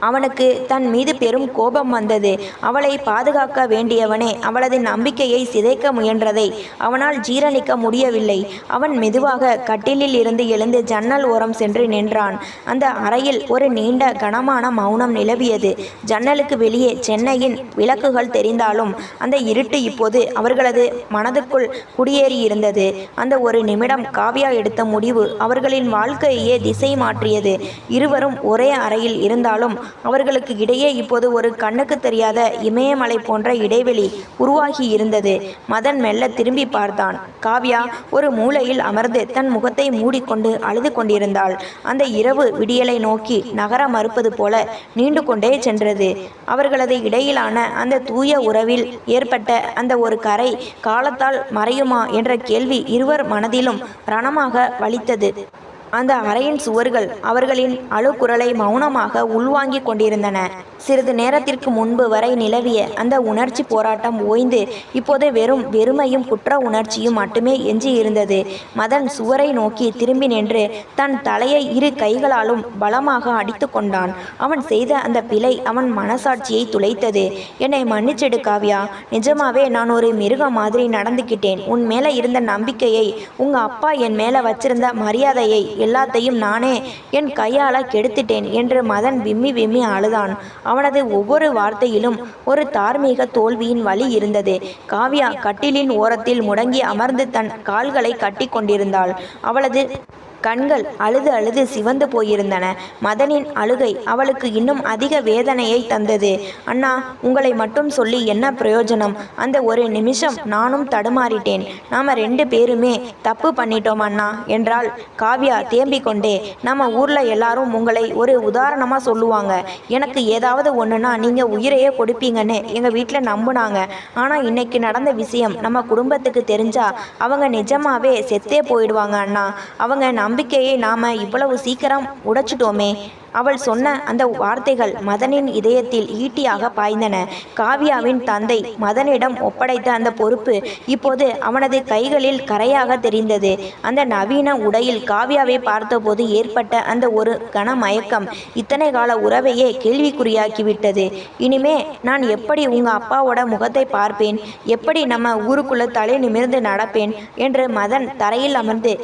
அவனுக்கு தன் மீது பெரும் கோபம் வந்தது. அவளை பாதுகாக்க வேண்டியவனே அவளது நம்பிக்கையை சிதைக்க முயன்றதை அவனால் ஜீரணிக்க முடியவில்லை. அவன் மெதுவாக கட்டிலில் இருந்து எழுந்து ஜன்னல் ஓரம் சென்று நின்றான். அந்த அறையில் ஒரு நீண்ட கனமான மௌனம் நிலவியது. ஜன்னலுக்கு வெளியே சென்னையின் விளக்குகள் தெரிந்தாலும் அந்த இருட்டு இப்போது அவர்களது மனதுக்குள் குடியேறியிருந்தது. அந்த ஒரு நிமிடம் காவ்யா எடுத்த முடிவு அவர்களின் வாழ்க்கையே திசை மாற்றியது. இருவரும் ஒரே அறையில் இருந்தாலும் அவர்களுக்கு இடையே இப்போது ஒரு கண்ணுக்கு தெரியாத இமயமலை போன்ற இடைவெளி உருவாகி இருந்தது. மதன் மெல்ல திரும்பி பார்த்தான். காவ்யா ஒரு மூலையில் அமர்ந்து தன் முகத்தை மூடிக்கொண்டு அழுது கொண்டிருந்தாள். அந்த இரவு விடியலை நோக்கி நகர மறுப்பது போல நீண்டு கொண்டே சென்றது. அவர்களது இடையிலான அந்த தூய உறவில் ஏற்பட்ட அந்த ஒரு கரை காலத்தால் மறையுமா என்ற கேள்வி இருவர் மனதிலும் ரணமாக வலித்தது. அந்த அறையின் சுவர்கள் அவர்களின் அழுகுரலை மௌனமாக உள்வாங்கிக் கொண்டிருந்தன. சிறிது நேரத்திற்கு முன்பு வரை நிலவிய அந்த உணர்ச்சி போராட்டம் ஓய்ந்து இப்போது வெறும் வெறுமையும் குற்ற உணர்ச்சியும் மட்டுமே எஞ்சியிருந்தது. மதன் சுவரை நோக்கி திரும்பி நின்று தன் தலையை இரு கைகளாலும் பலமாக அடித்து கொண்டான். அவன் செய்த அந்த பிழை அவன் மனசாட்சியை துளைத்தது. என்னை மன்னிச்சிடு காவ்யா, நிஜமாவே நான் ஒரு மிருகம் மாதிரி நடந்துக்கிட்டேன். உன் மேல இருந்த நம்பிக்கையை, உங்க அப்பா என் மேல வச்சிருந்த மரியாதையை எல்லாத்தையும் நானே என் கையால கெடுத்துட்டேன் என்று மதன் விம்மி விம்மி அழுதான். அவனது ஒவ்வொரு வார்த்தையிலும் ஒரு தார்மீக தோல்வியின் வலி இருந்தது. காவ்யா கட்டிலின் ஓரத்தில் முடங்கி அமர்ந்து தன் கால்களை கட்டி கொண்டிருந்தாள். அவளது கண்கள் அழுது அழுது சிவந்து போயிருந்தன. மதனின் அழுகை அவளுக்கு இன்னும் அதிக வேதனையை தந்தது. அண்ணா, உங்களை மட்டும் சொல்லி என்ன பிரயோஜனம்? அந்த ஒரு நிமிஷம் நானும் தடுமாறிட்டேன். நாம 2 பேருமே தப்பு பண்ணிட்டோம் அண்ணா என்றாள் காவ்யா தேம்பிக் கொண்டே. நம்ம ஊர்ல எல்லாரும் உங்களை ஒரு உதாரணமா சொல்லுவாங்க. எனக்கு ஏதாவது ஒண்ணுனா நீங்க உயிரையே கொடுப்பீங்கன்னு எங்க வீட்டுல நம்புனாங்க. ஆனா இன்னைக்கு நடந்த விஷயம் நம்ம குடும்பத்துக்கு தெரிஞ்சா அவங்க நிஜமாவே செத்தே போயிடுவாங்க அண்ணா. அவங்க நம்பிக்கையை நாம இவ்வளவு சீக்கிரம் உடைச்சிட்டோமே. அவள் சொன்ன அந்த வார்த்தைகள் மதனின் இதயத்தில் ஈட்டியாக பாய்ந்தன. காவ்யாவின் தந்தை மதனிடம் ஒப்படைத்த அந்த பொறுப்பு இப்போது அவனது கைகளில் கரையாக தெரிந்தது. அந்த நவீன உடையில் காவ்யாவை பார்த்தபோது ஏற்பட்ட அந்த ஒரு கனமயக்கம் இத்தனை கால உறவையே கேள்விக்குறியாக்கிவிட்டது. இனிமே நான் எப்படி உங்க அப்பாவோட முகத்தை பார்ப்பேன்? எப்படி நம்ம ஊருக்குள்ள தலை நிமிர்ந்து நடப்பேன் என்று மதன் தரையில் அமர்ந்து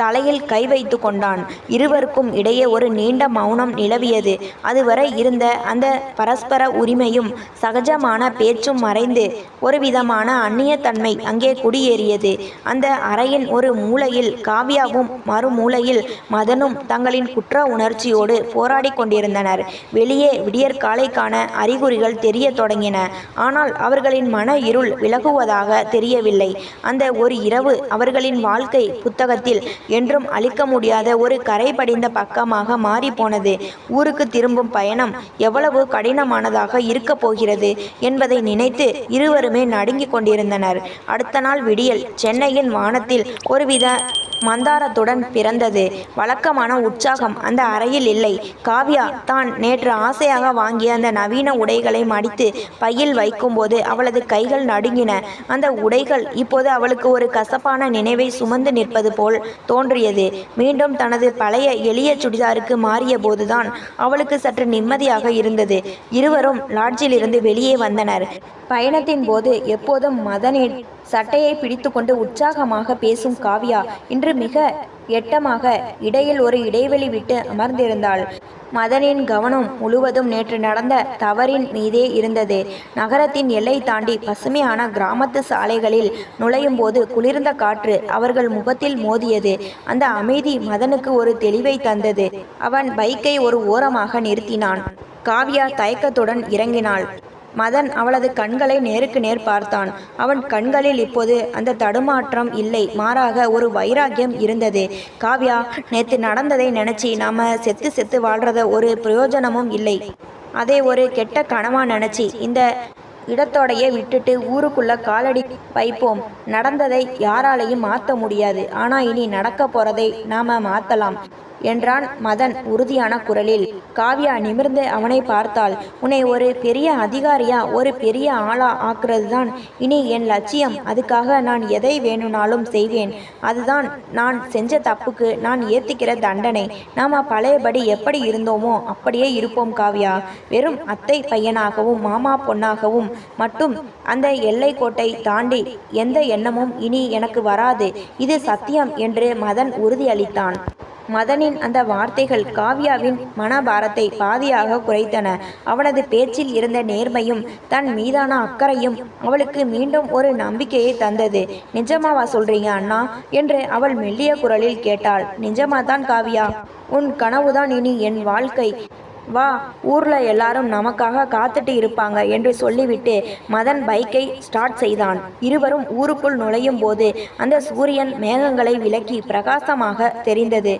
தலையில் கை வைத்து கொண்டான். இருவருக்கும் இடையே ஒரு நீண்ட மௌனம் நிலவியது. அதுவரை இருந்த அந்த பரஸ்பர உரிமையும் சகஜமான பேச்சும் மறைந்து ஒரு விதமான அந்நியத்தன்மை அங்கே குடியேறியது. அந்த அறையின் ஒரு மூலையில் காவ்யாவும் மறு மூலையில் மதனும் தங்களின் குற்ற உணர்ச்சியோடு போராடி கொண்டிருந்தனர். வெளியே விடியற்காலைக்கான அறிகுறிகள் தெரிய தொடங்கின. ஆனால் அவர்களின் மன இருள் விலகுவதாக தெரியவில்லை. அந்த ஒரு இரவு அவர்களின் வாழ்க்கை புத்தகத்தில் என்றும் அழிக்க முடியாத ஒரு கரை படிந்த பக்கமாக மாறிப்போனது. ஊருக்கு திரும்பும் பயணம் எவ்வளவு கடினமானதாக இருக்க போகிறது என்பதை நினைத்து இருவருமே நடுங்கிக் கொண்டிருந்தனர். அடுத்த நாள் விடியல் சென்னையின் வானத்தில் ஒருவித மந்தாரத்துடன் பிறந்தது. வழக்கமான உற்சாகம் அந்த அறையில் இல்லை. காவ்யா தான் நேற்று ஆசையாக வாங்கிய அந்த நவீன உடைகளை மடித்து பையில் வைக்கும்போது அவளது கைகள் நடுங்கின. அந்த உடைகள் இப்போது அவளுக்கு ஒரு கசப்பான நினைவை சுமந்து நிற்பது போல் தோன்றியது. மீண்டும் தனது பழைய எளிய சுடிதாருக்கு மாறிய போதுதான் அவளுக்கு சற்று நிம்மதியாக இருந்தது. இருவரும் லாட்ஜில் இருந்து வெளியே வந்தனர். பயணத்தின் போது எப்போதும் மதனின் சட்டையை பிடித்துக்கொண்டு உற்சாகமாக பேசும் காவ்யா இன்று மிக எட்டமாக இடையில் ஒரு இடைவெளி விட்டு அமர்ந்திருந்தாள். மதனின் கவனம் முழுவதும் நேற்று நடந்த தவறின் மீதே இருந்தது. நகரத்தின் எல்லை தாண்டி பசுமையான கிராமத்து சாலைகளில் நுழையும் போது குளிர்ந்த காற்று அவர்கள் முகத்தில் மோதியது. அந்த அமைதி மதனுக்கு ஒரு தெளிவை தந்தது. அவன் பைக்கை ஒரு ஓரமாக நிறுத்தினான். காவ்யா தயக்கத்துடன் இறங்கினாள். மதன் அவளது கண்களை நேருக்கு நேர் பார்த்தான். அவன் கண்களில் இப்போது அந்த தடுமாற்றம் இல்லை, மாறாக ஒரு வைராக்கியம் இருந்தது. காவ்யா, நேற்று நடந்ததை நினைச்சி நாம செத்து செத்து வாழ்றத ஒரு பிரயோஜனமும் இல்லை. அதே ஒரு கெட்ட கனவா நினைச்சி இந்த இடத்தோடையே விட்டுட்டு ஊருக்குள்ள காலடி வைப்போம். நடந்ததை யாராலையும் மாற்ற முடியாது. ஆனா இனி நடக்க போறதை நாம மாத்தலாம் என்றான் மதன் உறுதியான குரலில். காவ்யா நிமிர்ந்து அவனை பார்த்தாள். உன்னை ஒரு பெரிய அதிகாரியா, ஒரு பெரிய ஆளா ஆக்குறது தான் இனி என் லட்சியம். அதுக்காக நான் எதை வேணும்னாலும் செய்வேன். அதுதான் நான் செஞ்ச தப்புக்கு நான் ஏத்துக்கிற தண்டனை. நாம பழையபடி எப்படி இருந்தோமோ அப்படியே இருப்போம் காவ்யா. வெறும் அத்தை பையனாகவும் மாமா பொண்ணாகவும் மட்டும் அந்த எல்லை கோட்டை தாண்டி எந்த எண்ணமும் இனி எனக்கு வராது. இது சத்தியம் என்று மதன் உறுதியளித்தான். மதனின் அந்த வார்த்தைகள் காவ்யாவின் மனபாரத்தை பாதியாக குறைத்தன. அவனது பேச்சில் இருந்த நேர்மையும் தன் மீதான அக்கறையும் அவளுக்கு மீண்டும் ஒரு நம்பிக்கையை தந்தது. நிஜமாவா சொல்றீங்க அண்ணா என்று அவள் மெல்லிய குரலில் கேட்டாள். நிஜமாதான் காவ்யா, உன் கனவுதான் இனி என் வாழ்க்கை. வா, ஊர்ல எல்லாரும் நமக்காக காத்துட்டு இருப்பாங்க என்று சொல்லிவிட்டு மதன் பைக்கை ஸ்டார்ட் செய்தான். இருவரும் ஊருக்குள் நுழையும் போது அந்த சூரியன் மேகங்களை விலக்கி பிரகாசமாக தெரிந்தது.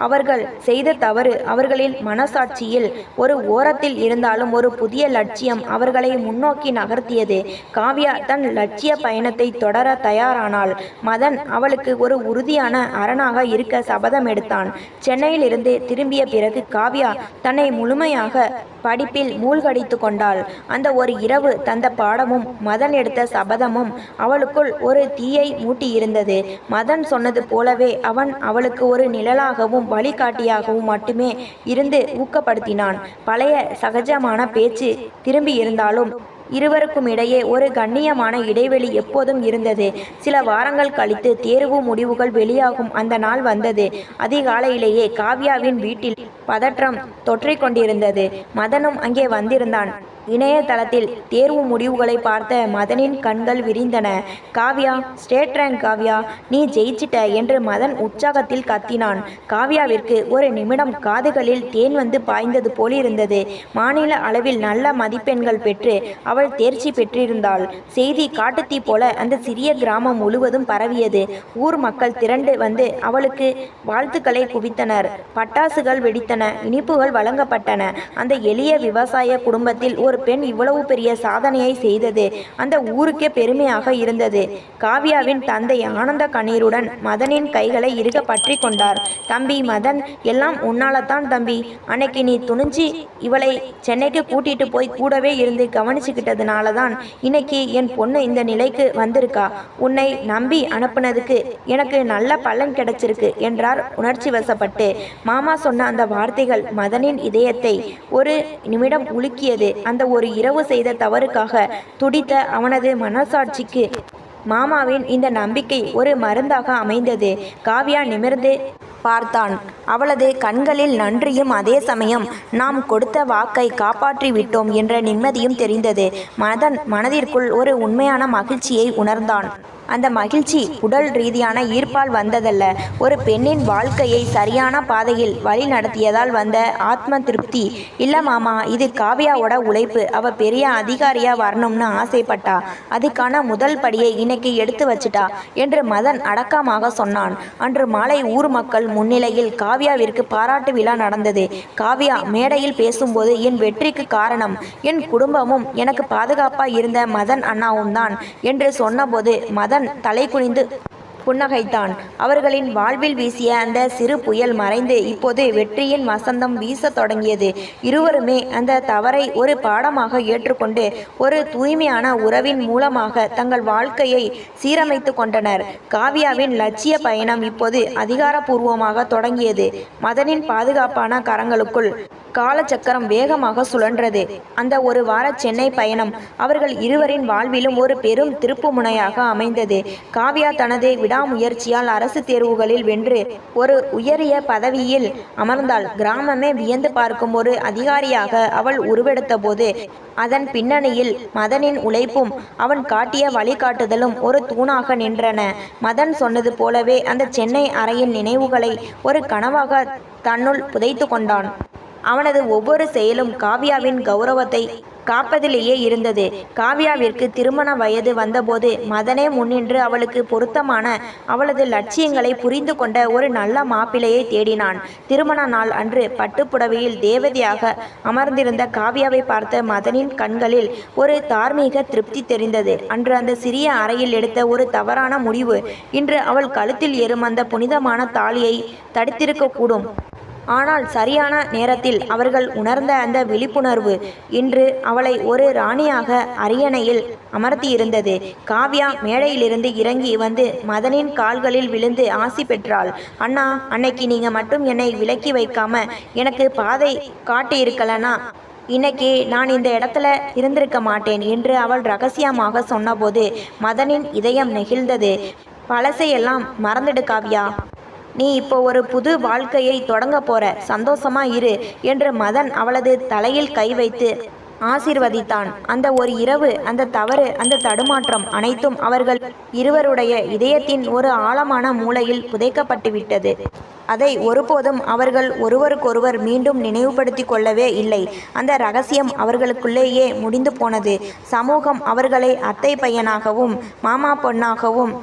அவர்கள் செய்த தவறு அவர்களின் மனசாட்சியில் ஒரு ஓரத்தில் இருந்தாலும் ஒரு புதிய லட்சியம் அவர்களை முன்னோக்கி நகர்த்தியது. காவ்யா தன் லட்சிய பயணத்தை தொடர தயாரானாள். மதன் அவளுக்கு ஒரு உறுதியான அரணாக இருக்க சபதம் எடுத்தான். சென்னையிலிருந்து திரும்பிய பிறகு காவ்யா தன்னை முழுமையாக படிப்பில் மூழ்கடித்து கொண்டாள். அந்த ஒரு இரவு தந்த பாடமும் மதன் எடுத்த சபதமும் அவளுக்குள் ஒரு தீயை மூட்டியிருந்தது. மதன் சொன்னது போலவே அவன் அவளுக்கு ஒரு நிழலாகவும் வழிகாட்டியாகவும் மட்டுமே இருந்து ஊக்கப்படுத்தினான். பழைய சகஜமான பேச்சு திரும்பி இருந்தாலும் இருவருக்கும் இடையே ஒரு கண்ணியமான இடைவெளி எப்போதும் இருந்தது. சில வாரங்கள் கழித்து தேர்வு முடிவுகள் வெளியாகும் அந்த நாள் வந்தது. அதிகாலையிலேயே காவ்யாவின் வீட்டில் பதற்றம் தொற்றிக் கொண்டிருந்தது. மதனும் அங்கே வந்திருந்தான். இணையதளத்தில் தேர்வு முடிவுகளை பார்த்த மதனின் கண்கள் விரிந்தன. காவ்யா, ஸ்டேட் ரேங்க் காவ்யா, நீ ஜெயிச்சிட்ட என்று மதன் உற்சாகத்தில் கத்தினான். காவ்யாவிற்கு ஒரு நிமிடம் காதுகளில் தேன் வந்து பாய்ந்தது போலிருந்தது. மாநில அளவில் நல்ல மதிப்பெண்கள் பெற்று அவள் தேர்ச்சி பெற்றிருந்தாள். செய்தி காட்டுத்தீ போல அந்த சிறிய கிராமம் முழுவதும் பரவியது. ஊர் மக்கள் திரண்டு வந்து அவளுக்கு வாழ்த்துக்களை குவித்தனர். பட்டாசுகள் வெடித்தன, இனிப்புகள் வழங்கப்பட்டன. அந்த எளிய விவசாய குடும்பத்தில் ஒரு பெண் இவ்வளவு பெரிய சாதனையை செய்தது அந்த ஊருக்கே பெருமையாக இருந்தது. காவ்யாவின் தந்தை ஆனந்த கண்ணீருடன் மதனின் கைகளை இறுக பற்றி கொண்டார். தம்பி மதன், எல்லாம் உன்னால்தான் தம்பி. அன்னைக்கு நீ துணிஞ்சி இவளை சென்னைக்கு கூட்டிட்டு போய் கூடவே இருந்து கவனிச்சுக்கிட்டதுனால தான் இன்னைக்கு என் பொண்ணு இந்த நிலைக்கு வந்திருக்கா. உன்னை நம்பி அனுப்புனதுக்கு எனக்கு நல்ல பலன் கிடைச்சிருக்கு என்றார் உணர்ச்சி வசப்பட்டு. மாமா சொன்ன அந்த வார்த்தைகள் மதனின் இதயத்தை ஒரு நிமிடம் உலுக்கியது. அந்த ஒரு இரவு செய்த தவறுக்காக துடித்த அவனது மனசாட்சிக்கு மாமாவின் இந்த நம்பிக்கை ஒரு மருந்தாக அமைந்தது. காவ்யா நிமிர்ந்து பார்த்தான். அவளது கண்களில் நன்றியும் அதே சமயம் நாம் கொடுத்த வாக்கை காப்பாற்றி விட்டோம் என்ற நிம்மதியும் தெரிந்தது. மதன் மனதிற்குள் ஒரு உண்மையான மகிழ்ச்சியை உணர்ந்தான். அந்த மகிழ்ச்சி உடல் ரீதியான ஈர்ப்பால் வந்ததல்ல, ஒரு பெண்ணின் வாழ்க்கையை சரியான பாதையில் வழி நடத்தியதால் வந்த ஆத்ம திருப்தி. இல்லை மாமா, இது காவ்யாவோட உழைப்பு. அவ பெரிய அதிகாரியா வரணும்னு ஆசைப்பட்டா. அதுக்கான முதல் படியை இன்னைக்கு எடுத்து வச்சிட்டா என்று மதன் அடக்கமாக சொன்னான். அன்று மாலை ஊர் மக்கள் முன்னிலையில் காவ்யாவிற்கு பாராட்டு விழா நடந்தது. காவ்யா மேடையில் பேசும்போது, என் வெற்றிக்கு காரணம் என் குடும்பமும் எனக்கு பாதுகாப்பாக இருந்த மதன் அண்ணாவும் தான் என்று சொன்னபோது மதன் தலை குனிந்து புன்னகைத்தான். அவர்களின் வாழ்வில் வீசிய அந்த சிறு புயல் மறைந்து இப்போது வெற்றியின் வசந்தம் வீச தொடங்கியது. இருவருமே அந்த தவறை ஒரு பாடமாக ஏற்றுக்கொண்டு ஒரு தூய்மையான உறவின் மூலமாக தங்கள் வாழ்க்கையை சீரமைத்து கொண்டனர். காவ்யாவின் லட்சிய பயணம் இப்போது அதிகாரப்பூர்வமாக தொடங்கியது. மதனின் பாதுகாப்பான கரங்களுக்குள் காலச்சக்கரம் வேகமாக சுழன்றது. அந்த ஒரு வார சென்னை பயணம் அவர்கள் இருவரின் வாழ்விலும் ஒரு பெரும் திருப்பு முனையாக அமைந்தது. காவ்யா தனது விடாமுயற்சியால் அரசு தேர்வுகளில் வென்று ஒரு உயரிய பதவியில் அமர்ந்தாள். கிராமமே வியந்து பார்க்கும் ஒரு அதிகாரியாக அவள் உருவெடுத்த போது அதன் பின்னணியில் மதனின் உழைப்பும் அவன் காட்டிய வழிகாட்டுதலும் ஒரு தூணாக நின்றன. மதன் சொன்னது போலவே அந்த சென்னை அறையின் நினைவுகளை ஒரு கனவாக தன்னுள் புதைத்து கொண்டான். அவனது ஒவ்வொரு செயலும் காவ்யாவின் கௌரவத்தை காப்பதிலேயே இருந்தது. காவ்யாவிற்கு திருமண வயது வந்தபோது மதனே முன்னின்று அவளுக்கு பொருத்தமான அவளது லட்சியங்களை புரிந்து கொண்ட ஒரு நல்ல மாப்பிள்ளையை தேடினான். திருமண நாள் அன்று பட்டுப்புடவையில் தேவதையாக அமர்ந்திருந்த காவ்யாவை பார்த்த மதனின் கண்களில் ஒரு தார்மீக திருப்தி தெரிந்தது. அன்று அந்த சிறிய அறையில் எடுத்த ஒரு தவறான முடிவு இன்று அவள் கழுத்தில் ஏறும் அந்த புனிதமான தாலியை தடுத்திருக்கக்கூடும். ஆனால் சரியான நேரத்தில் அவர்கள் உணர்ந்த அந்த விழிப்புணர்வு இன்று அவளை ஒரு ராணியாக அரியணையில் அமர்த்தியிருந்தது. காவ்யா மேடையிலிருந்து இறங்கி வந்து மதனின் கால்களில் விழுந்து ஆசி பெற்றாள். அண்ணா, அன்னைக்கு நீங்க மட்டும் என்னை விலக்கி வைக்காம எனக்கு பாதை காட்டியிருக்கலனா இன்னைக்கு நான் இந்த இடத்துல இருந்திருக்க மாட்டேன் என்று அவள் ரகசியமாக சொன்னபோது மதனின் இதயம் நெகிழ்ந்தது. பழசையெல்லாம் மறந்துடு காவ்யா, நீ இப்போ ஒரு புது வாழ்க்கையை தொடங்க போற, சந்தோஷமா இரு என்று மதன் அவளது தலையில் கை வைத்து ஆசீர்வதித்தான். அந்த ஒரு இரவு, அந்த தவறு, அந்த தடுமாற்றம் அனைத்தும் அவர்கள் இருவருடைய இதயத்தின் ஒரு ஆழமான மூலையில் புதைக்கப்பட்டுவிட்டது. அதை ஒருபோதும் அவர்கள் ஒருவருக்கொருவர் மீண்டும் நினைவுபடுத்தி கொள்ளவே இல்லை. அந்த ரகசியம் அவர்களுக்குள்ளேயே முடிந்து போனது. சமூகம் அவர்களை அத்தை பையனாகவும் மாமா பொண்ணாகவும்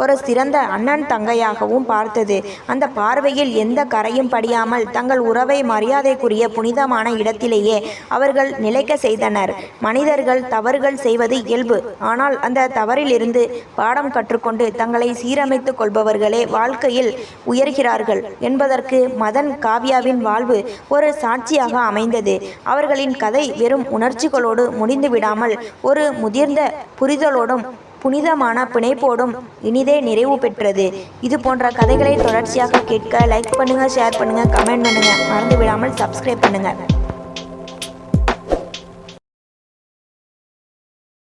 ஒரு சிறந்த அண்ணன் தங்கையாகவும் பார்த்தது. அந்த பார்வையில் எந்த கரையும் படியாமல் தங்கள் உறவை மரியாதைக்குரிய புனிதமான இடத்திலேயே அவர்கள் நிலைக்க செய்தனர். மனிதர்கள் தவறுகள் செய்வது இயல்பு. ஆனால் அந்த தவறிலிருந்து பாடம் கற்றுக்கொண்டு தங்களை சீரமைத்துக் கொள்பவர்களே வாழ்க்கையில் உயர்கிறார்கள் என்பதற்கு மதன் காவ்யாவின் வாழ்வு ஒரு சாட்சியாக அமைந்தது. அவர்களின் கதை வெறும் உணர்ச்சிகளோடு முடிந்து விடாமல் ஒரு முதிர்ந்த புரிதலோடும் புனிதமான பிணைப்போடும் இனிதே நிறைவு பெற்றது. இது போன்ற கதைகளை தொடர்ச்சியாக கேட்க லைக் பண்ணுங்கள், ஷேர் பண்ணுங்கள், கமெண்ட் பண்ணுங்கள். மறந்து விடாமல் சப்ஸ்கிரைப் பண்ணுங்கள்.